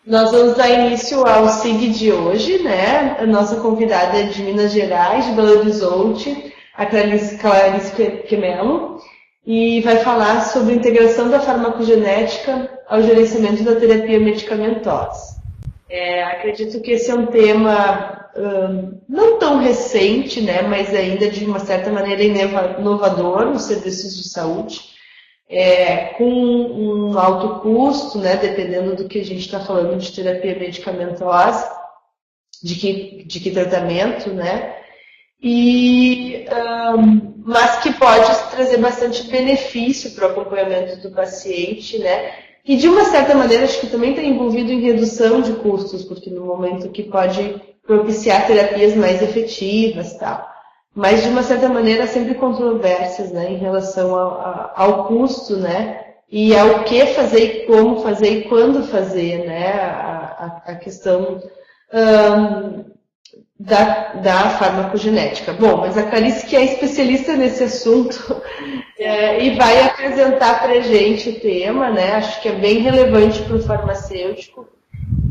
Nós vamos dar início ao SIG de hoje, né? A nossa convidada é de Minas Gerais, de Belo Horizonte, a Clarice Quemelo, e vai falar sobre a integração da farmacogenética ao gerenciamento da terapia medicamentosa. Acredito que esse é um tema não tão recente, né, mas ainda de uma certa maneira inovador nos serviços de saúde, com um alto custo, né, dependendo do que a gente está falando de terapia medicamentosa, de que tratamento, né, mas que pode trazer bastante benefício para o acompanhamento do paciente, né, e de uma certa maneira acho que também está envolvido em redução de custos, porque no momento que pode propiciar terapias mais efetivas, tal. Mas de uma certa maneira sempre controvérsias, né, em relação ao custo, né, e ao que fazer e como fazer e quando fazer, né, a questão da farmacogenética. Bom, mas a Clarice, que é especialista nesse assunto, e vai apresentar para a gente o tema, né? Acho que é bem relevante para o farmacêutico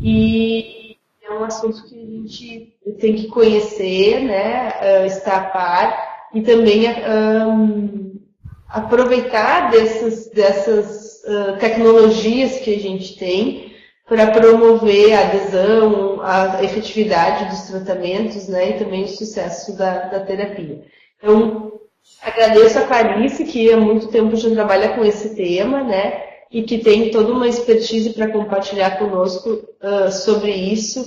e é um assunto que a gente tem que conhecer, né? Estar a par e também aproveitar dessas tecnologias que a gente tem para promover a adesão, a efetividade dos tratamentos, né, e também o sucesso da terapia. Então, agradeço a Clarice, que há muito tempo já trabalha com esse tema, né, e que tem toda uma expertise para compartilhar conosco sobre isso,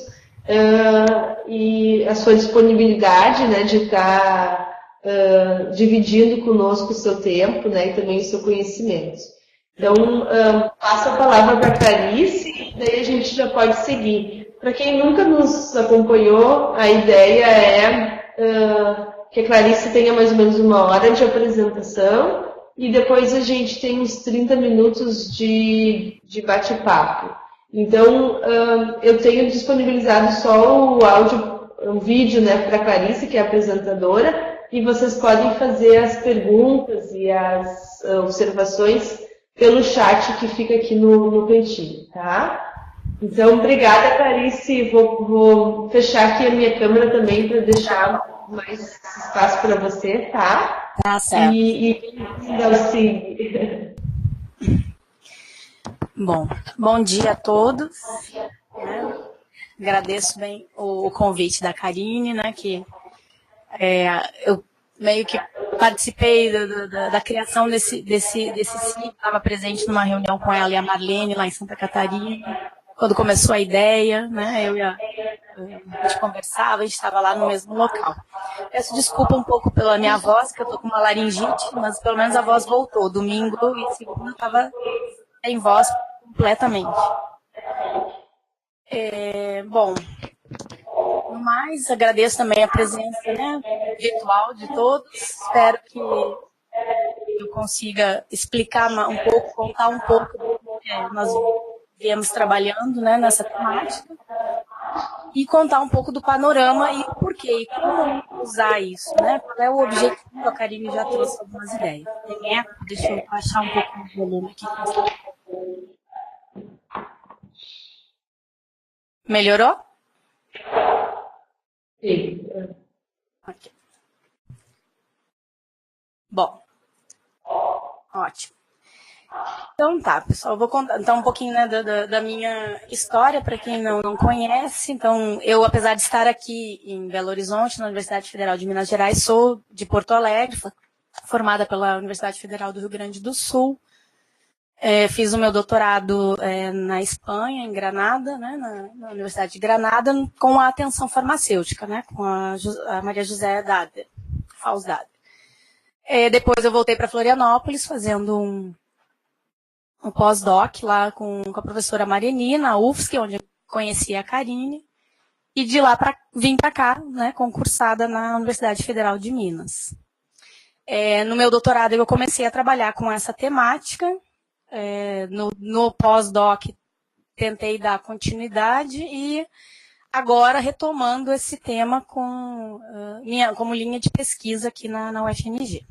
e a sua disponibilidade, né, de estar dividindo conosco o seu tempo, né, e também o seu conhecimento. Então, passo a palavra para a Clarice e daí a gente já pode seguir. Para quem nunca nos acompanhou, a ideia é que a Clarice tenha mais ou menos 1 hora de apresentação e depois a gente tem uns 30 minutos de bate-papo. Então, eu tenho disponibilizado só o áudio, o vídeo, né, para a Clarice, que é a apresentadora, e vocês podem fazer as perguntas e as observações pelo chat que fica aqui no cantinho, tá? Então, obrigada, Clarice. Vou fechar aqui a minha câmera também para deixar mais espaço para você, tá? Tá certo. E Dalci. Bom dia a todos. Né? Agradeço bem o convite da Karine, né? Que eu meio que participei da criação desse ciclo, estava presente numa reunião com ela e a Marlene lá em Santa Catarina, quando começou a ideia, né, a gente conversava, a gente estava lá no mesmo local. Peço desculpa um pouco pela minha voz, que eu estou com uma laringite, mas pelo menos a voz voltou. Domingo e segunda eu estava sem voz completamente. No mais, agradeço também a presença, né, virtual de todos. Espero que eu consiga explicar um pouco, contar um pouco do que nós viemos trabalhando, né, nessa temática e contar um pouco do panorama e o porquê e como usar isso, né? Qual é o objetivo? A Karine já trouxe algumas ideias. Tem eco? Deixa eu baixar um pouco o volume aqui. Melhorou? Sim. Okay. Bom, ótimo. Então tá, pessoal, eu vou contar então um pouquinho, né, da minha história para quem não conhece. Então, eu, apesar de estar aqui em Belo Horizonte, na Universidade Federal de Minas Gerais, sou de Porto Alegre, formada pela Universidade Federal do Rio Grande do Sul. Fiz o meu doutorado na Espanha, em Granada, né, na Universidade de Granada, com a atenção farmacêutica, né, com a Maria José Faus Dader. Depois eu voltei para Florianópolis, fazendo um pós-doc lá com a professora Mariani, na UFSC, onde eu conheci a Karine, e de lá vim para cá, né, concursada na Universidade Federal de Minas. No meu doutorado eu comecei a trabalhar com essa temática, no pós-doc tentei dar continuidade e agora retomando esse tema como linha de pesquisa aqui na UFMG.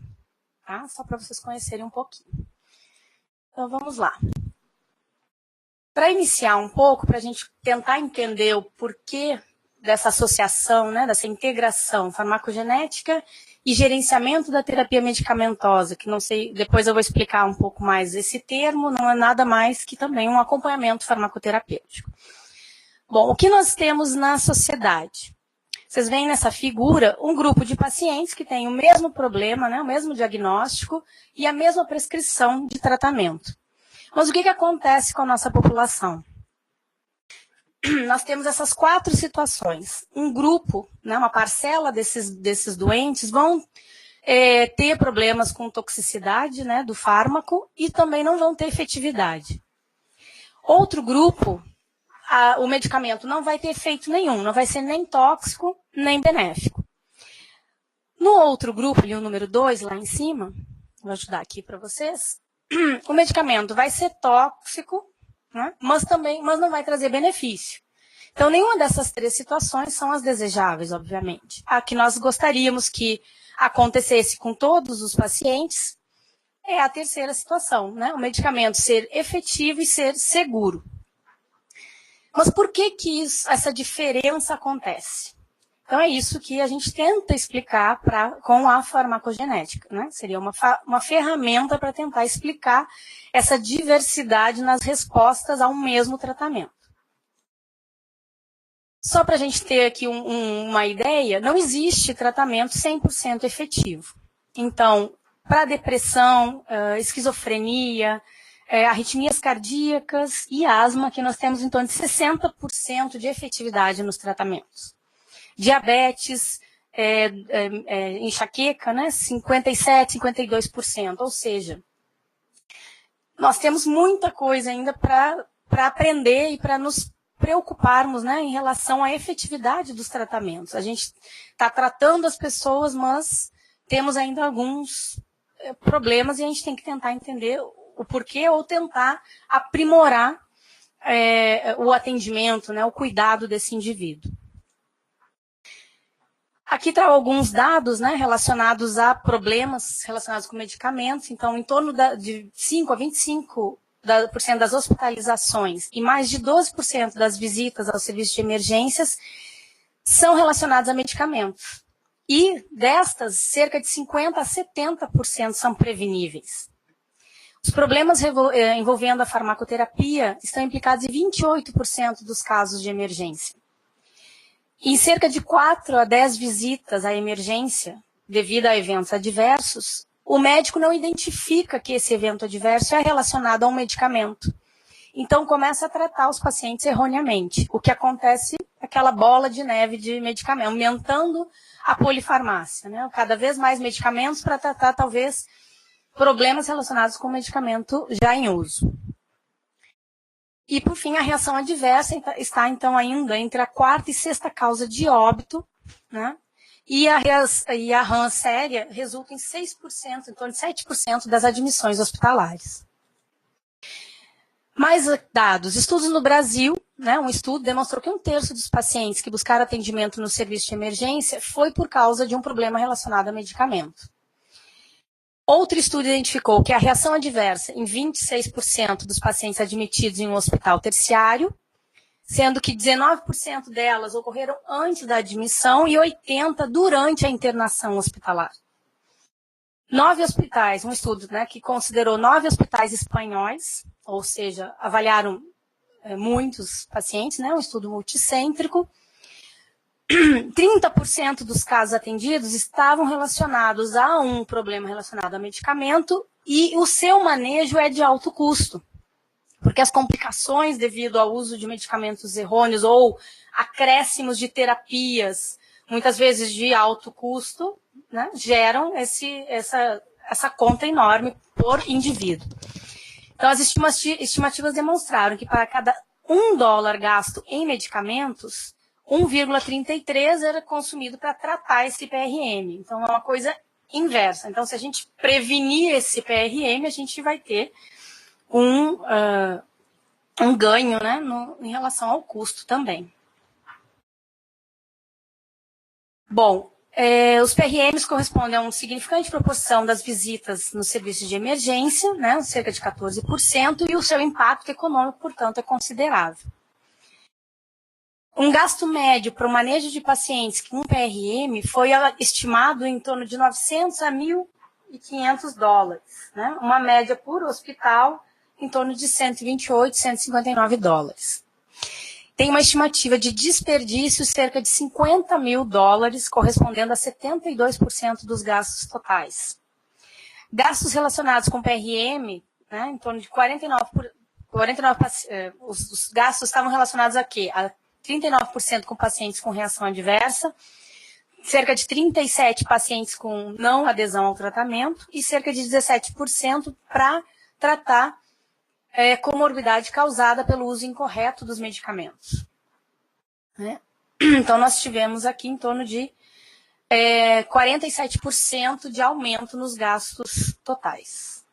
Tá? Só para vocês conhecerem um pouquinho. Então, vamos lá. para iniciar um pouco, para a gente tentar entender o porquê dessa associação, né, dessa integração farmacogenética e gerenciamento da terapia medicamentosa, que não sei, depois eu vou explicar um pouco mais esse termo, não é nada mais que também um acompanhamento farmacoterapêutico. Bom, o que nós temos na sociedade? Vocês veem nessa figura um grupo de pacientes que tem o mesmo problema, né, o mesmo diagnóstico e a mesma prescrição de tratamento. Mas o que acontece com a nossa população? Nós temos essas 4 situações. Um grupo, né, uma parcela desses doentes vão ter problemas com toxicidade, né, do fármaco e também não vão ter efetividade. Outro grupo, o medicamento não vai ter efeito nenhum, não vai ser nem tóxico, nem benéfico. No outro grupo, ali o número 2, lá em cima, vou ajudar aqui para vocês, o medicamento vai ser tóxico, né, mas não vai trazer benefício. Então, nenhuma dessas 3 situações são as desejáveis, obviamente. A que nós gostaríamos que acontecesse com todos os pacientes é a terceira situação, né? O medicamento ser efetivo e ser seguro. Mas por que essa diferença acontece? Então, é isso que a gente tenta explicar com a farmacogenética, né? Seria uma ferramenta para tentar explicar essa diversidade nas respostas a um mesmo tratamento. Só para a gente ter aqui uma ideia, não existe tratamento 100% efetivo. Então, para depressão, esquizofrenia, arritmias cardíacas e asma, que nós temos em torno de 60% de efetividade nos tratamentos. Diabetes, enxaqueca, né, 57%, 52%. Ou seja, nós temos muita coisa ainda para aprender e para nos preocuparmos, né, em relação à efetividade dos tratamentos. A gente está tratando as pessoas, mas temos ainda alguns problemas e a gente tem que tentar entender o porquê ou tentar aprimorar o atendimento, né, o cuidado desse indivíduo. Aqui trago alguns dados, né, relacionados a problemas relacionados com medicamentos. Então, em torno de 5 a 25% das hospitalizações e mais de 12% das visitas aos serviços de emergências são relacionadas a medicamentos. E destas, cerca de 50% a 70% são preveníveis. Os problemas envolvendo a farmacoterapia estão implicados em 28% dos casos de emergência. Em cerca de 4 a 10 visitas à emergência, devido a eventos adversos, o médico não identifica que esse evento adverso é relacionado a um medicamento. Então, começa a tratar os pacientes erroneamente. O que acontece é aquela bola de neve de medicamento, aumentando a polifarmácia, né? Cada vez mais medicamentos para tratar, talvez, problemas relacionados com o medicamento já em uso. E, por fim, a reação adversa está, então, ainda entre a 4ª e 6ª causa de óbito, né? E a RAM séria resulta em 6%, em torno de 7% das admissões hospitalares. Mais dados. Estudos no Brasil, né? Um estudo demonstrou que 1/3 dos pacientes que buscaram atendimento no serviço de emergência foi por causa de um problema relacionado a medicamento. Outro estudo identificou que a reação adversa em 26% dos pacientes admitidos em um hospital terciário, sendo que 19% delas ocorreram antes da admissão e 80% durante a internação hospitalar. 9 hospitais, um estudo, né, que considerou 9 hospitais espanhóis, ou seja, avaliaram muitos pacientes, né, um estudo multicêntrico. 30% dos casos atendidos estavam relacionados a um problema relacionado a medicamento e o seu manejo é de alto custo, porque as complicações devido ao uso de medicamentos errôneos ou acréscimos de terapias, muitas vezes de alto custo, né, geram essa conta enorme por indivíduo. Então, as estimativas demonstraram que para cada $1 gasto em medicamentos, 1,33 era consumido para tratar esse PRM. Então, é uma coisa inversa. Então, se a gente prevenir esse PRM, a gente vai ter um ganho, né, em relação ao custo também. Bom, Os PRMs correspondem a uma significante proporção das visitas nos serviços de emergência, né, cerca de 14%, e o seu impacto econômico, portanto, é considerável. Um gasto médio para o manejo de pacientes com PRM foi estimado em torno de 900 a 1.500 dólares, né, uma média por hospital em torno de 128, 159 dólares. Tem uma estimativa de desperdício cerca de 50 mil dólares, correspondendo a 72% dos gastos totais. Gastos relacionados com PRM, né, em torno de 49%, os gastos estavam relacionados a quê? A 39% com pacientes com reação adversa, cerca de 37% pacientes com não adesão ao tratamento e cerca de 17% para tratar comorbidade causada pelo uso incorreto dos medicamentos. Né? Então, nós tivemos aqui em torno de 47% de aumento nos gastos totais.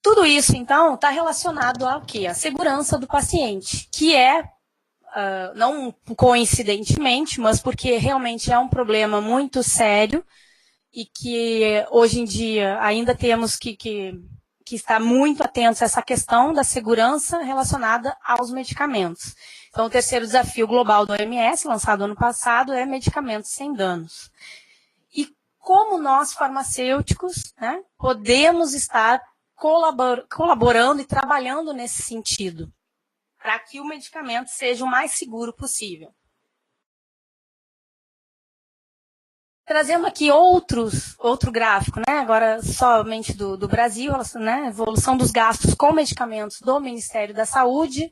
Tudo isso, então, está relacionado ao quê? A segurança do paciente, que não coincidentemente, mas porque realmente é um problema muito sério, e que hoje em dia ainda temos que estar muito atentos a essa questão da segurança relacionada aos medicamentos. Então, o terceiro desafio global do OMS, lançado ano passado, é medicamentos sem danos. E como nós, farmacêuticos, né, podemos estar colaborando e trabalhando nesse sentido, para que o medicamento seja o mais seguro possível. Trazendo aqui outro gráfico, né, agora somente do Brasil, né, evolução dos gastos com medicamentos do Ministério da Saúde,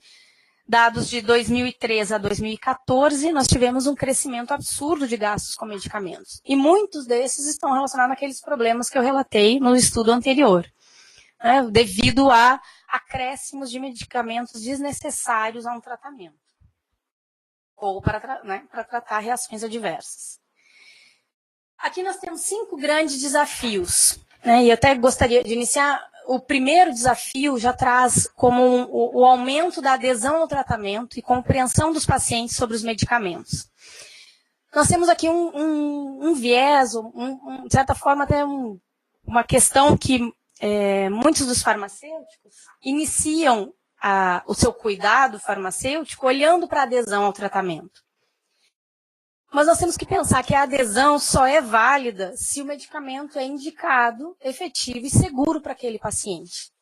dados de 2013 a 2014, nós tivemos um crescimento absurdo de gastos com medicamentos. E muitos desses estão relacionados àqueles problemas que eu relatei no estudo anterior, né, devido a acréscimos de medicamentos desnecessários a um tratamento, ou para tratar reações adversas. Aqui nós temos 5 grandes desafios, né, e eu até gostaria de iniciar. O primeiro desafio já traz como o aumento da adesão ao tratamento e compreensão dos pacientes sobre os medicamentos. Nós temos aqui um viés, de certa forma até uma questão que muitos dos farmacêuticos iniciam o seu cuidado farmacêutico olhando para a adesão ao tratamento. Mas nós temos que pensar que a adesão só é válida se o medicamento é indicado, efetivo e seguro para aquele paciente.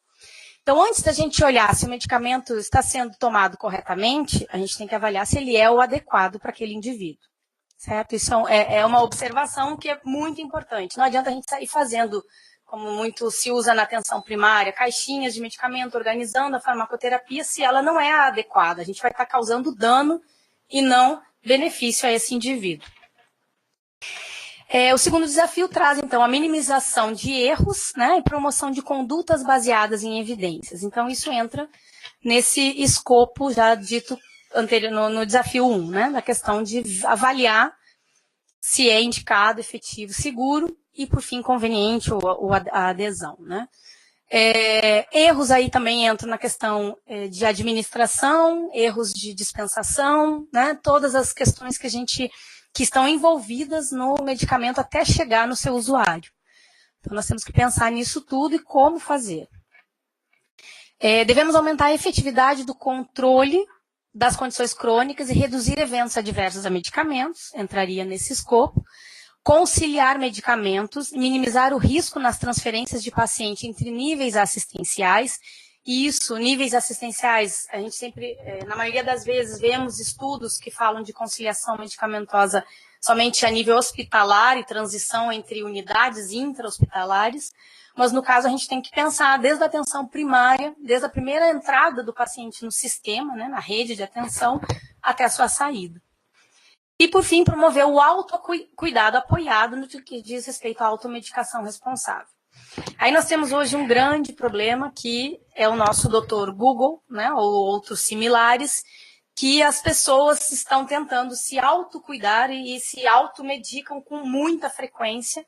Então, antes da gente olhar se o medicamento está sendo tomado corretamente, a gente tem que avaliar se ele é o adequado para aquele indivíduo. Certo? Isso é uma observação que é muito importante. Não adianta a gente sair fazendo, como muito se usa na atenção primária, caixinhas de medicamento, organizando a farmacoterapia, se ela não é a adequada. A gente vai estar causando dano e não benefício a esse indivíduo. O segundo desafio traz, então, a minimização de erros, né, e promoção de condutas baseadas em evidências. Então, isso entra nesse escopo já dito anterior, no desafio 1, né, da questão de avaliar se é indicado, efetivo, seguro e, por fim, conveniente a adesão, né. Erros aí também entram na questão de administração, erros de dispensação, né? Todas as questões que estão envolvidas no medicamento até chegar no seu usuário. Então, nós temos que pensar nisso tudo e como fazer. Devemos aumentar a efetividade do controle das condições crônicas e reduzir eventos adversos a medicamentos, entraria nesse escopo. Conciliar medicamentos, minimizar o risco nas transferências de paciente entre níveis assistenciais. E isso, níveis assistenciais, a gente sempre, na maioria das vezes, vemos estudos que falam de conciliação medicamentosa somente a nível hospitalar e transição entre unidades intra-hospitalares. Mas, no caso, a gente tem que pensar desde a atenção primária, desde a primeira entrada do paciente no sistema, né, na rede de atenção, até a sua saída. E, por fim, promover o autocuidado apoiado no que diz respeito à automedicação responsável. Aí nós temos hoje um grande problema, que é o nosso Dr. Google, né, ou outros similares, que as pessoas estão tentando se autocuidar e se automedicam com muita frequência,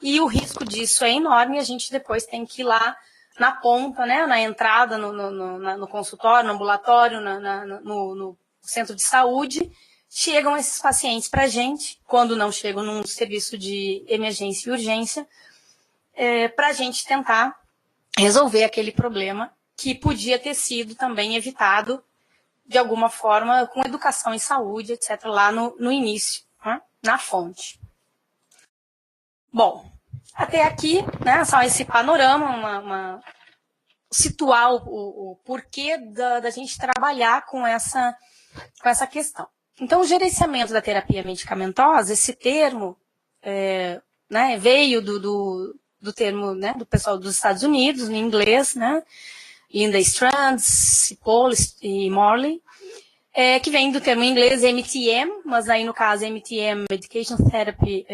e o risco disso é enorme, e a gente depois tem que ir lá na ponta, né, na entrada, no consultório, no ambulatório, no centro de saúde, chegam esses pacientes para a gente, quando não chegam num serviço de emergência e urgência, para a gente tentar resolver aquele problema que podia ter sido também evitado de alguma forma com educação em saúde, etc., lá no início, né, na fonte. Bom, até aqui, né, só esse panorama, situar o porquê da gente trabalhar com essa questão. Então, o gerenciamento da terapia medicamentosa, esse termo né, veio do termo, né, do pessoal dos Estados Unidos, em inglês, né, Linda Strand, Cipoll e Morley, que vem do termo em inglês MTM, mas aí no caso MTM, Medication Therapy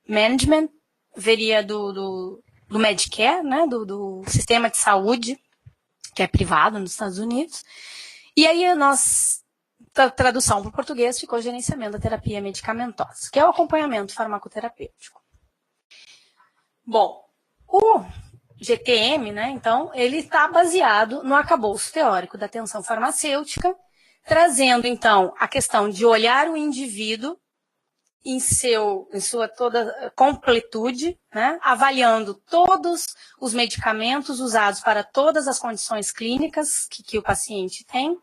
Management, veria do Medicare, né, do sistema de saúde, que é privado nos Estados Unidos. E aí a tradução para o português ficou gerenciamento da terapia medicamentosa, que é o acompanhamento farmacoterapêutico. Bom, o GTM, né, então, ele está baseado no arcabouço teórico da atenção farmacêutica, trazendo, então, a questão de olhar o indivíduo em sua toda completude, né, avaliando todos os medicamentos usados para todas as condições clínicas que o paciente tem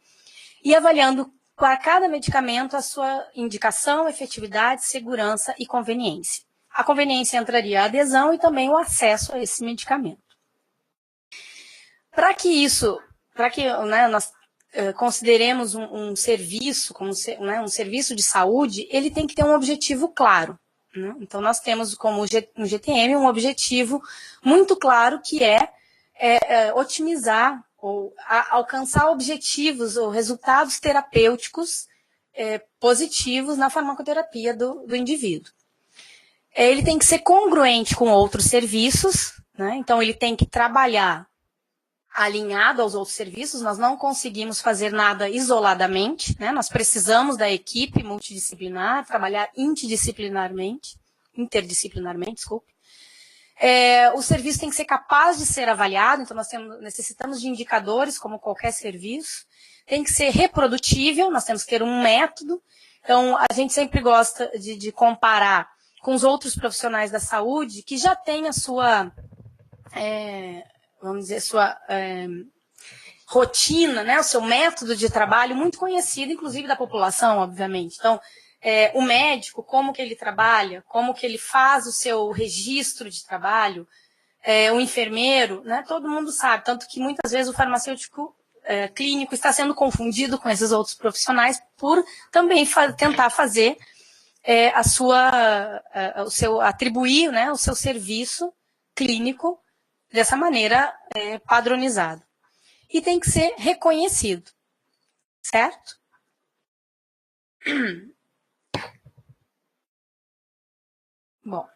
e avaliando para cada medicamento a sua indicação, efetividade, segurança e conveniência. A conveniência entraria a adesão e também o acesso a esse medicamento. Para que né, nós consideremos um serviço, como um serviço de saúde, ele tem que ter um objetivo claro. Né? Então, nós temos como um GTM um objetivo muito claro que é otimizar ou alcançar objetivos ou resultados terapêuticos positivos na farmacoterapia do indivíduo. Ele tem que ser congruente com outros serviços, né? Então ele tem que trabalhar alinhado aos outros serviços, nós não conseguimos fazer nada isoladamente, né? Nós precisamos da equipe multidisciplinar, trabalhar interdisciplinarmente, desculpe. O serviço tem que ser capaz de ser avaliado, então nós necessitamos de indicadores, como qualquer serviço, tem que ser reprodutível, nós temos que ter um método, então a gente sempre gosta de comparar com os outros profissionais da saúde que já têm a sua, vamos dizer, sua rotina, né, o seu método de trabalho muito conhecido, inclusive da população, obviamente. Então, o médico, como que ele trabalha, como que ele faz o seu registro de trabalho, o enfermeiro, né, todo mundo sabe, tanto que muitas vezes o farmacêutico clínico está sendo confundido com esses outros profissionais por também tentar fazer atribuir, né, o seu serviço clínico dessa maneira padronizada. E tem que ser reconhecido, certo? Bom,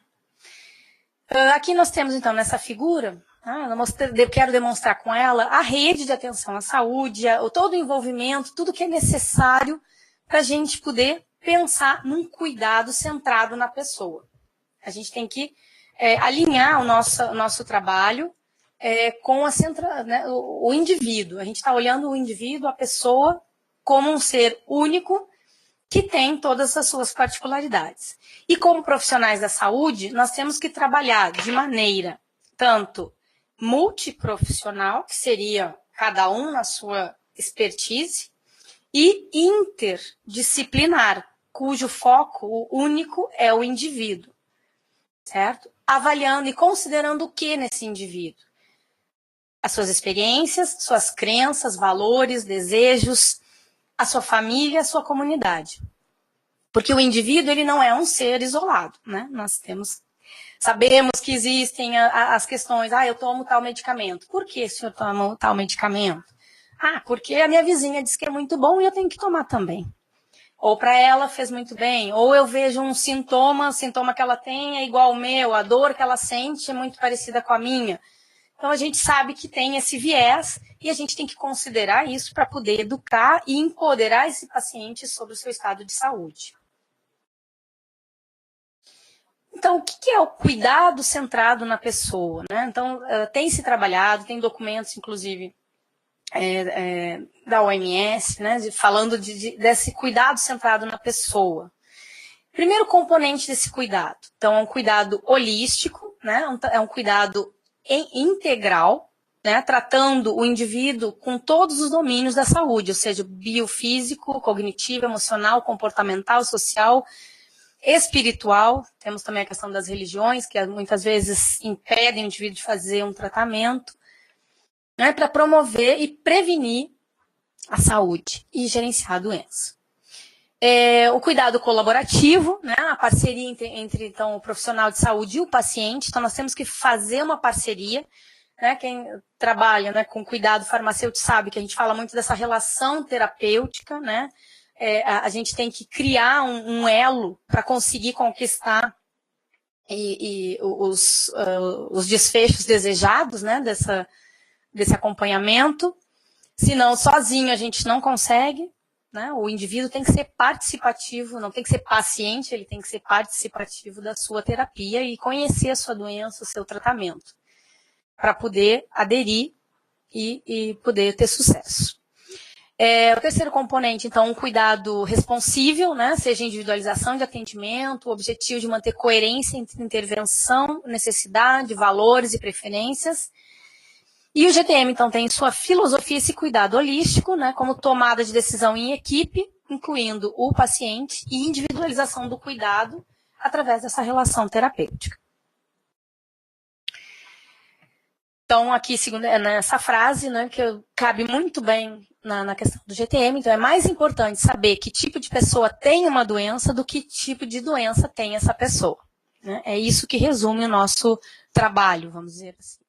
aqui nós temos então nessa figura, eu quero demonstrar com ela a rede de atenção à saúde, todo o envolvimento, tudo que é necessário para a gente poder pensar num cuidado centrado na pessoa. A gente tem que alinhar o nosso trabalho com o indivíduo. A gente está olhando o indivíduo, a pessoa, como um ser único que tem todas as suas particularidades. E como profissionais da saúde, nós temos que trabalhar de maneira tanto multiprofissional, que seria cada um na sua expertise, e interdisciplinar, cujo foco único é o indivíduo, certo? Avaliando e considerando o que nesse indivíduo? As suas experiências, suas crenças, valores, desejos, a sua família, a sua comunidade. Porque o indivíduo, ele não é um ser isolado, né? Nós sabemos que existem as questões, eu tomo tal medicamento. Por que o senhor toma tal medicamento? Porque a minha vizinha disse que é muito bom e eu tenho que tomar também. Ou para ela fez muito bem, ou eu vejo um sintoma, o sintoma que ela tem é igual ao meu, a dor que ela sente é muito parecida com a minha. Então a gente sabe que tem esse viés e a gente tem que considerar isso para poder educar e empoderar esse paciente sobre o seu estado de saúde. Então, o que é o cuidado centrado na pessoa, né? Então, tem se trabalhado, tem documentos, inclusive, da OMS, né, falando desse cuidado centrado na pessoa. Primeiro componente desse cuidado, então, é um cuidado holístico, né, é um cuidado integral, né, tratando o indivíduo com todos os domínios da saúde, ou seja, biofísico, cognitivo, emocional, comportamental, social, espiritual. Temos também a questão das religiões, que muitas vezes impedem o indivíduo de fazer um tratamento, né, para promover e prevenir a saúde e gerenciar a doença. O cuidado colaborativo, né, a parceria entre então, o profissional de saúde e o paciente. Então, nós temos que fazer uma parceria. Né, quem trabalha, né, com cuidado farmacêutico sabe que a gente fala muito dessa relação terapêutica, né? A gente tem que criar um elo para conseguir conquistar os desfechos desejados, né, desse acompanhamento. Senão, sozinho a gente não consegue, né? O indivíduo tem que ser participativo, não tem que ser paciente, ele tem que ser participativo da sua terapia e conhecer a sua doença, o seu tratamento, para poder aderir e poder ter sucesso. O terceiro componente, então, um cuidado responsível, né, seja individualização de atendimento, o objetivo de manter coerência entre intervenção, necessidade, valores e preferências. E o GTM, então, tem sua filosofia esse cuidado holístico, né, como tomada de decisão em equipe, incluindo o paciente, e individualização do cuidado através dessa relação terapêutica. Então, aqui, nessa frase, né, que cabe muito bem na questão do GTM, então é mais importante saber que tipo de pessoa tem uma doença do que tipo de doença tem essa pessoa. Né? É isso que resume o nosso trabalho, vamos dizer assim.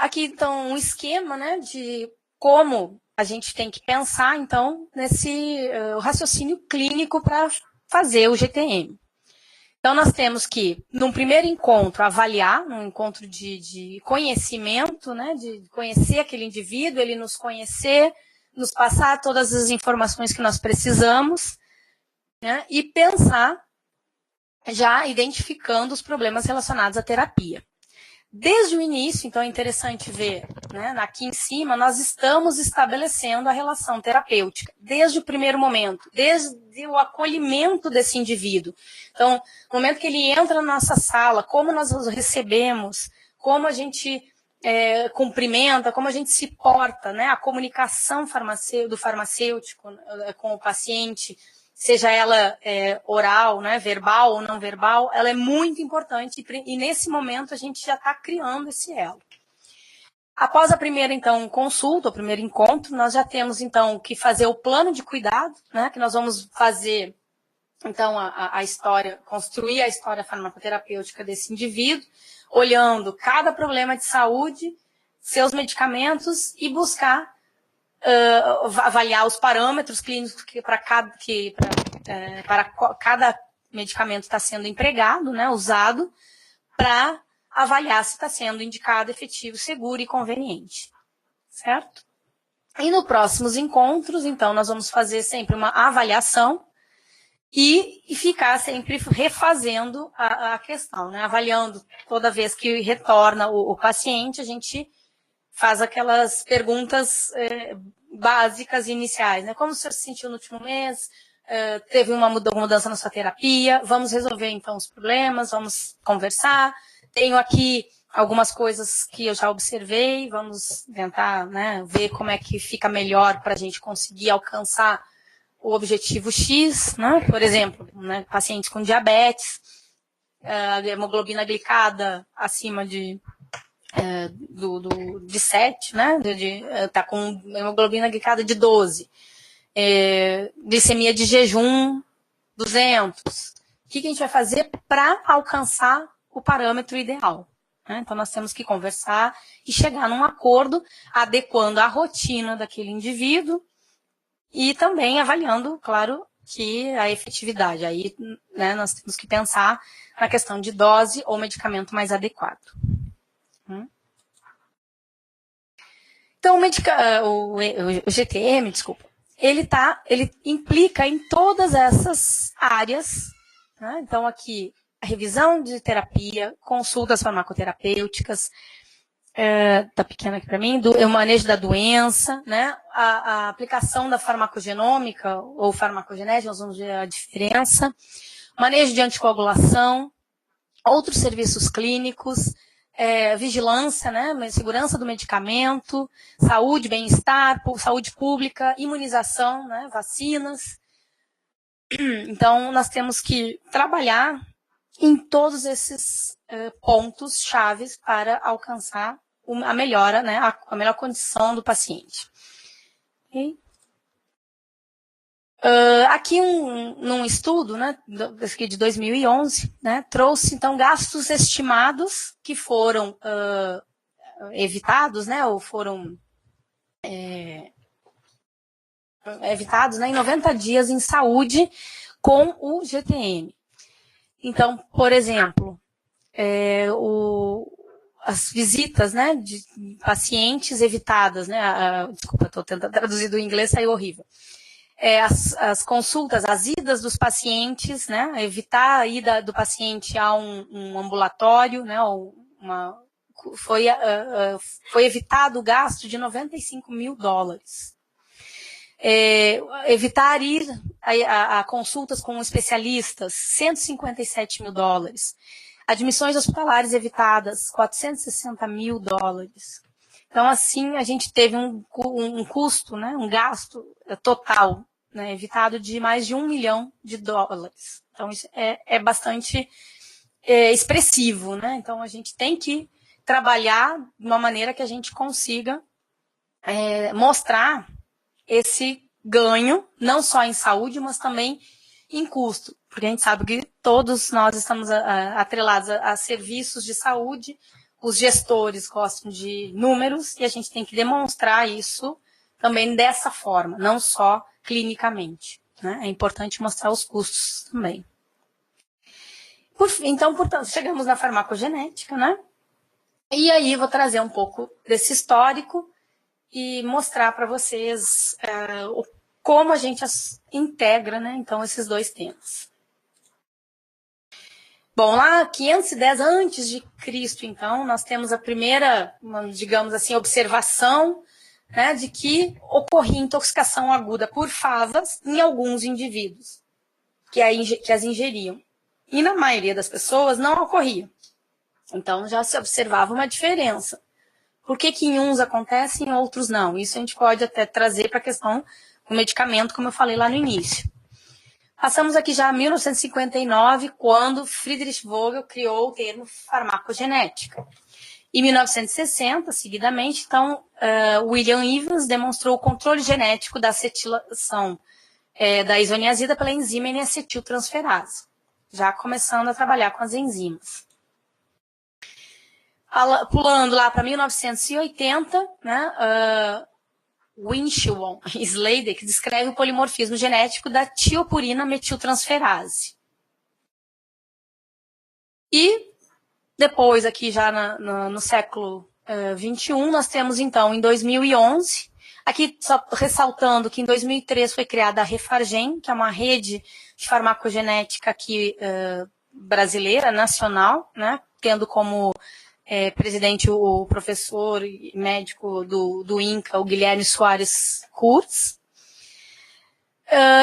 Aqui, então, um esquema, né, de como a gente tem que pensar, então, nesse raciocínio clínico para fazer o GTM. Então, nós temos que, num primeiro encontro, avaliar, num encontro de conhecimento, né, de conhecer aquele indivíduo, ele nos conhecer, nos passar todas as informações que nós precisamos, né, e pensar, já identificando os problemas relacionados à terapia. Desde o início, então é interessante ver, né, aqui em cima, nós estamos estabelecendo a relação terapêutica, desde o primeiro momento, desde o acolhimento desse indivíduo. Então, no momento que ele entra na nossa sala, como nós o recebemos, como a gente cumprimenta, como a gente se porta, né, a comunicação do farmacêutico com o paciente, seja ela oral, né, verbal ou não verbal, ela é muito importante e nesse momento a gente já está criando esse elo. Após a primeira, então, consulta, o primeiro encontro, nós já temos, então, que fazer o plano de cuidado, né, que nós vamos fazer, então, a história, construir a história farmacoterapêutica desse indivíduo, olhando cada problema de saúde, seus medicamentos e buscar avaliar os parâmetros clínicos para cada medicamento está sendo empregado, né, usado, para avaliar se está sendo indicado, efetivo, seguro e conveniente, certo? E nos próximos encontros, então, nós vamos fazer sempre uma avaliação e ficar sempre refazendo a questão, né, avaliando toda vez que retorna o paciente, a gente faz aquelas perguntas básicas e iniciais, né? Como o senhor se sentiu no último mês? Teve uma mudança na sua terapia? Vamos resolver, então, os problemas, vamos conversar. Tenho aqui algumas coisas que eu já observei, vamos tentar, né, ver como é que fica melhor para a gente conseguir alcançar o objetivo X, né? Por exemplo, né, pacientes com diabetes, hemoglobina glicada acima de 7, né? Tá com hemoglobina glicada de 12. Glicemia de jejum, 200. O que a gente vai fazer para alcançar o parâmetro ideal? Né? Então, nós temos que conversar e chegar num acordo, adequando a rotina daquele indivíduo e também avaliando, claro, que a efetividade. Aí, né, nós temos que pensar na questão de dose ou medicamento mais adequado. Então, o GTM, desculpa, ele implica em todas essas áreas, né? Então, aqui, a revisão de terapia, consultas farmacoterapêuticas, tá pequena aqui para mim, o manejo da doença, né? A aplicação da farmacogenômica ou farmacogenética, nós vamos ver a diferença, manejo de anticoagulação, outros serviços clínicos, vigilância, né? Segurança do medicamento, saúde, bem-estar, saúde pública, imunização, né? Vacinas. Então, nós temos que trabalhar em todos esses pontos chaves para alcançar a melhora, né, a melhor condição do paciente. Okay? Aqui num estudo, né, de 2011, né, trouxe então gastos estimados que foram evitados, né, ou foram evitados, né, em 90 dias em saúde com o GTM. Então, por exemplo, as visitas, né, de pacientes evitadas, né, desculpa, estou tentando traduzir do inglês, saiu horrível. As consultas, as idas dos pacientes, né, evitar a ida do paciente a um ambulatório, né, foi evitado o gasto de $95 mil. Evitar ir a consultas com especialistas, $157 mil. Admissões hospitalares evitadas, $460 mil. Então, assim, a gente teve um custo, né, um gasto total, né, evitado de mais de $1 milhão. Então, isso é bastante expressivo, né? Então, a gente tem que trabalhar de uma maneira que a gente consiga mostrar esse ganho, não só em saúde, mas também em custo, porque a gente sabe que todos nós estamos atrelados a serviços de saúde, os gestores gostam de números e a gente tem que demonstrar isso também dessa forma, não só clinicamente, né? É importante mostrar os custos também. Então, portanto, chegamos na farmacogenética, né? E aí vou trazer um pouco desse histórico e mostrar para vocês como a gente integra, né, então, esses dois temas. Bom, lá 510 antes de Cristo, então, nós temos a primeira, digamos assim, observação, né, de que ocorria intoxicação aguda por favas em alguns indivíduos que as ingeriam. E na maioria das pessoas não ocorria. Então, já se observava uma diferença. Por que em uns acontece e em outros não? Isso a gente pode até trazer para a questão do medicamento, como eu falei lá no início. Passamos aqui já a 1959, quando Friedrich Vogel criou o termo farmacogenética. Em 1960, seguidamente, então, William Evans demonstrou o controle genético da acetilação da isoniazida pela enzima N-acetiltransferase, já começando a trabalhar com as enzimas. Pulando lá para 1980, né, Winchell e Slater, que descreve o polimorfismo genético da tiopurina metiltransferase. E depois, aqui já no século XXI, nós temos então, em 2011, aqui só ressaltando que em 2003 foi criada a Refargen, que é uma rede de farmacogenética aqui brasileira, nacional, né, tendo como presidente o professor e médico do INCA, o Guilherme Soares Kurtz.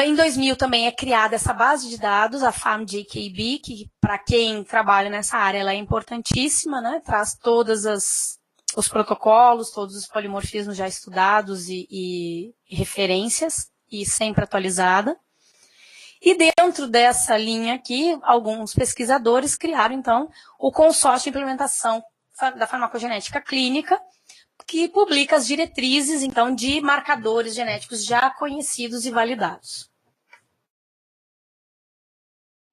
Em 2000 também é criada essa base de dados, a FARM-JKB, que para quem trabalha nessa área ela é importantíssima, né? Traz todos os protocolos, todos os polimorfismos já estudados e referências, e sempre atualizada. E dentro dessa linha aqui, alguns pesquisadores criaram, então, o consórcio de implementação da farmacogenética clínica, que publica as diretrizes, então, de marcadores genéticos já conhecidos e validados.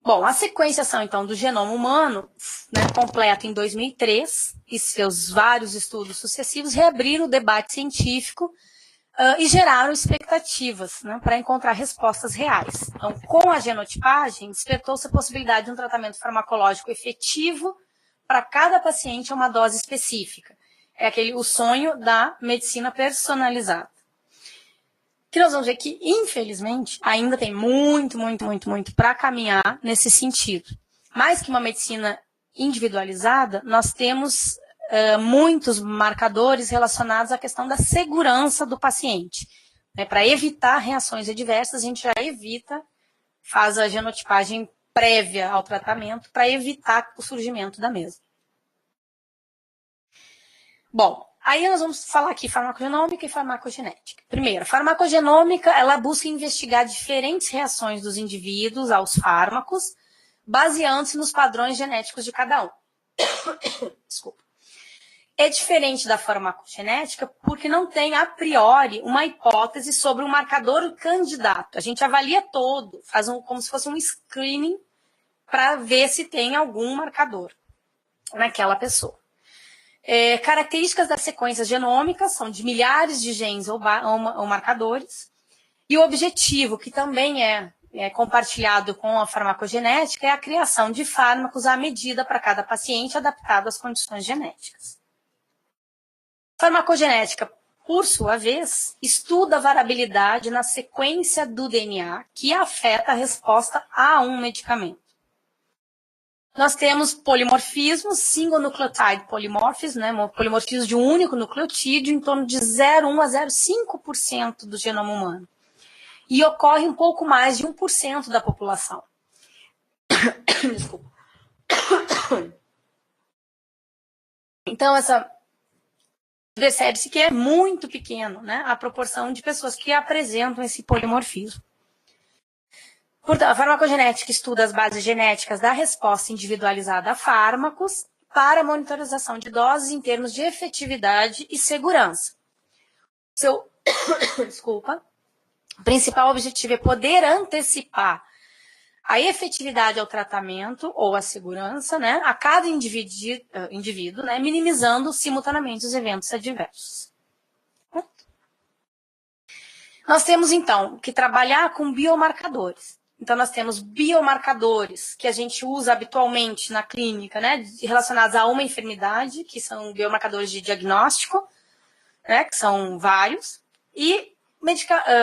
Bom, a sequenciação, então, do genoma humano, né, completo em 2003, e seus vários estudos sucessivos, reabriram o debate científico e geraram expectativas, né, para encontrar respostas reais. Então, com a genotipagem, despertou-se a possibilidade de um tratamento farmacológico efetivo para cada paciente a uma dose específica. É o sonho da medicina personalizada. Que nós vamos ver que, infelizmente, ainda tem muito para caminhar nesse sentido. Mais que uma medicina individualizada, nós temos muitos marcadores relacionados à questão da segurança do paciente. Né? Para evitar reações adversas, a gente já faz a genotipagem prévia ao tratamento para evitar o surgimento da mesma. Bom, aí nós vamos falar aqui farmacogenômica e farmacogenética. Primeiro, a farmacogenômica, ela busca investigar diferentes reações dos indivíduos aos fármacos, baseando-se nos padrões genéticos de cada um. Desculpa. É diferente da farmacogenética porque não tem, a priori, uma hipótese sobre um marcador candidato. A gente avalia todo, faz como se fosse um screening para ver se tem algum marcador naquela pessoa. Características das sequências genômicas são de milhares de genes ou marcadores. E o objetivo, que também é compartilhado com a farmacogenética, é a criação de fármacos à medida para cada paciente, adaptado às condições genéticas. A farmacogenética, por sua vez, estuda a variabilidade na sequência do DNA que afeta a resposta a um medicamento. Nós temos polimorfismos, single nucleotide polymorphism, né, polimorfismo de um único nucleotídeo, em torno de 0,1 a 0,5% do genoma humano. E ocorre um pouco mais de 1% da população. Desculpa. Então, percebe-se que é muito pequeno, né, a proporção de pessoas que apresentam esse polimorfismo. Portanto, a farmacogenética estuda as bases genéticas da resposta individualizada a fármacos para monitorização de doses em termos de efetividade e segurança. Seu principal objetivo é poder antecipar a efetividade ao tratamento ou a segurança, né, a cada indivíduo, né, minimizando simultaneamente os eventos adversos. Nós temos, então, que trabalhar com biomarcadores. Então, nós temos biomarcadores que a gente usa habitualmente na clínica, né, relacionados a uma enfermidade, que são biomarcadores de diagnóstico, né, que são vários, e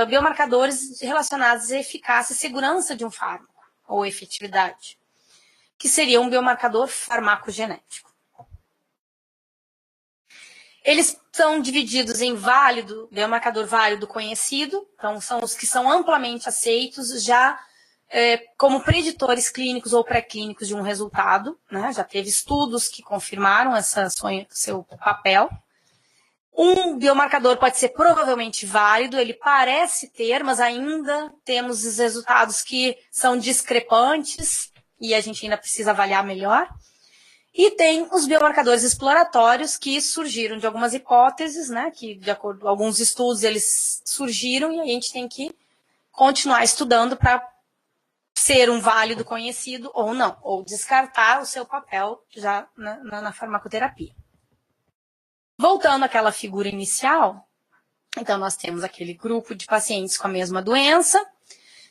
biomarcadores relacionados à eficácia e segurança de um fármaco, ou efetividade, que seria um biomarcador farmacogenético. Eles são divididos em válido, biomarcador válido conhecido, então são os que são amplamente aceitos já como preditores clínicos ou pré-clínicos de um resultado, né? Já teve estudos que confirmaram seu papel. Um biomarcador pode ser provavelmente válido, ele parece ter, mas ainda temos os resultados que são discrepantes e a gente ainda precisa avaliar melhor. E tem os biomarcadores exploratórios que surgiram de algumas hipóteses, né, que de acordo com alguns estudos eles surgiram e a gente tem que continuar estudando para ser um válido conhecido ou não, ou descartar o seu papel já na farmacoterapia. Voltando àquela figura inicial, então nós temos aquele grupo de pacientes com a mesma doença,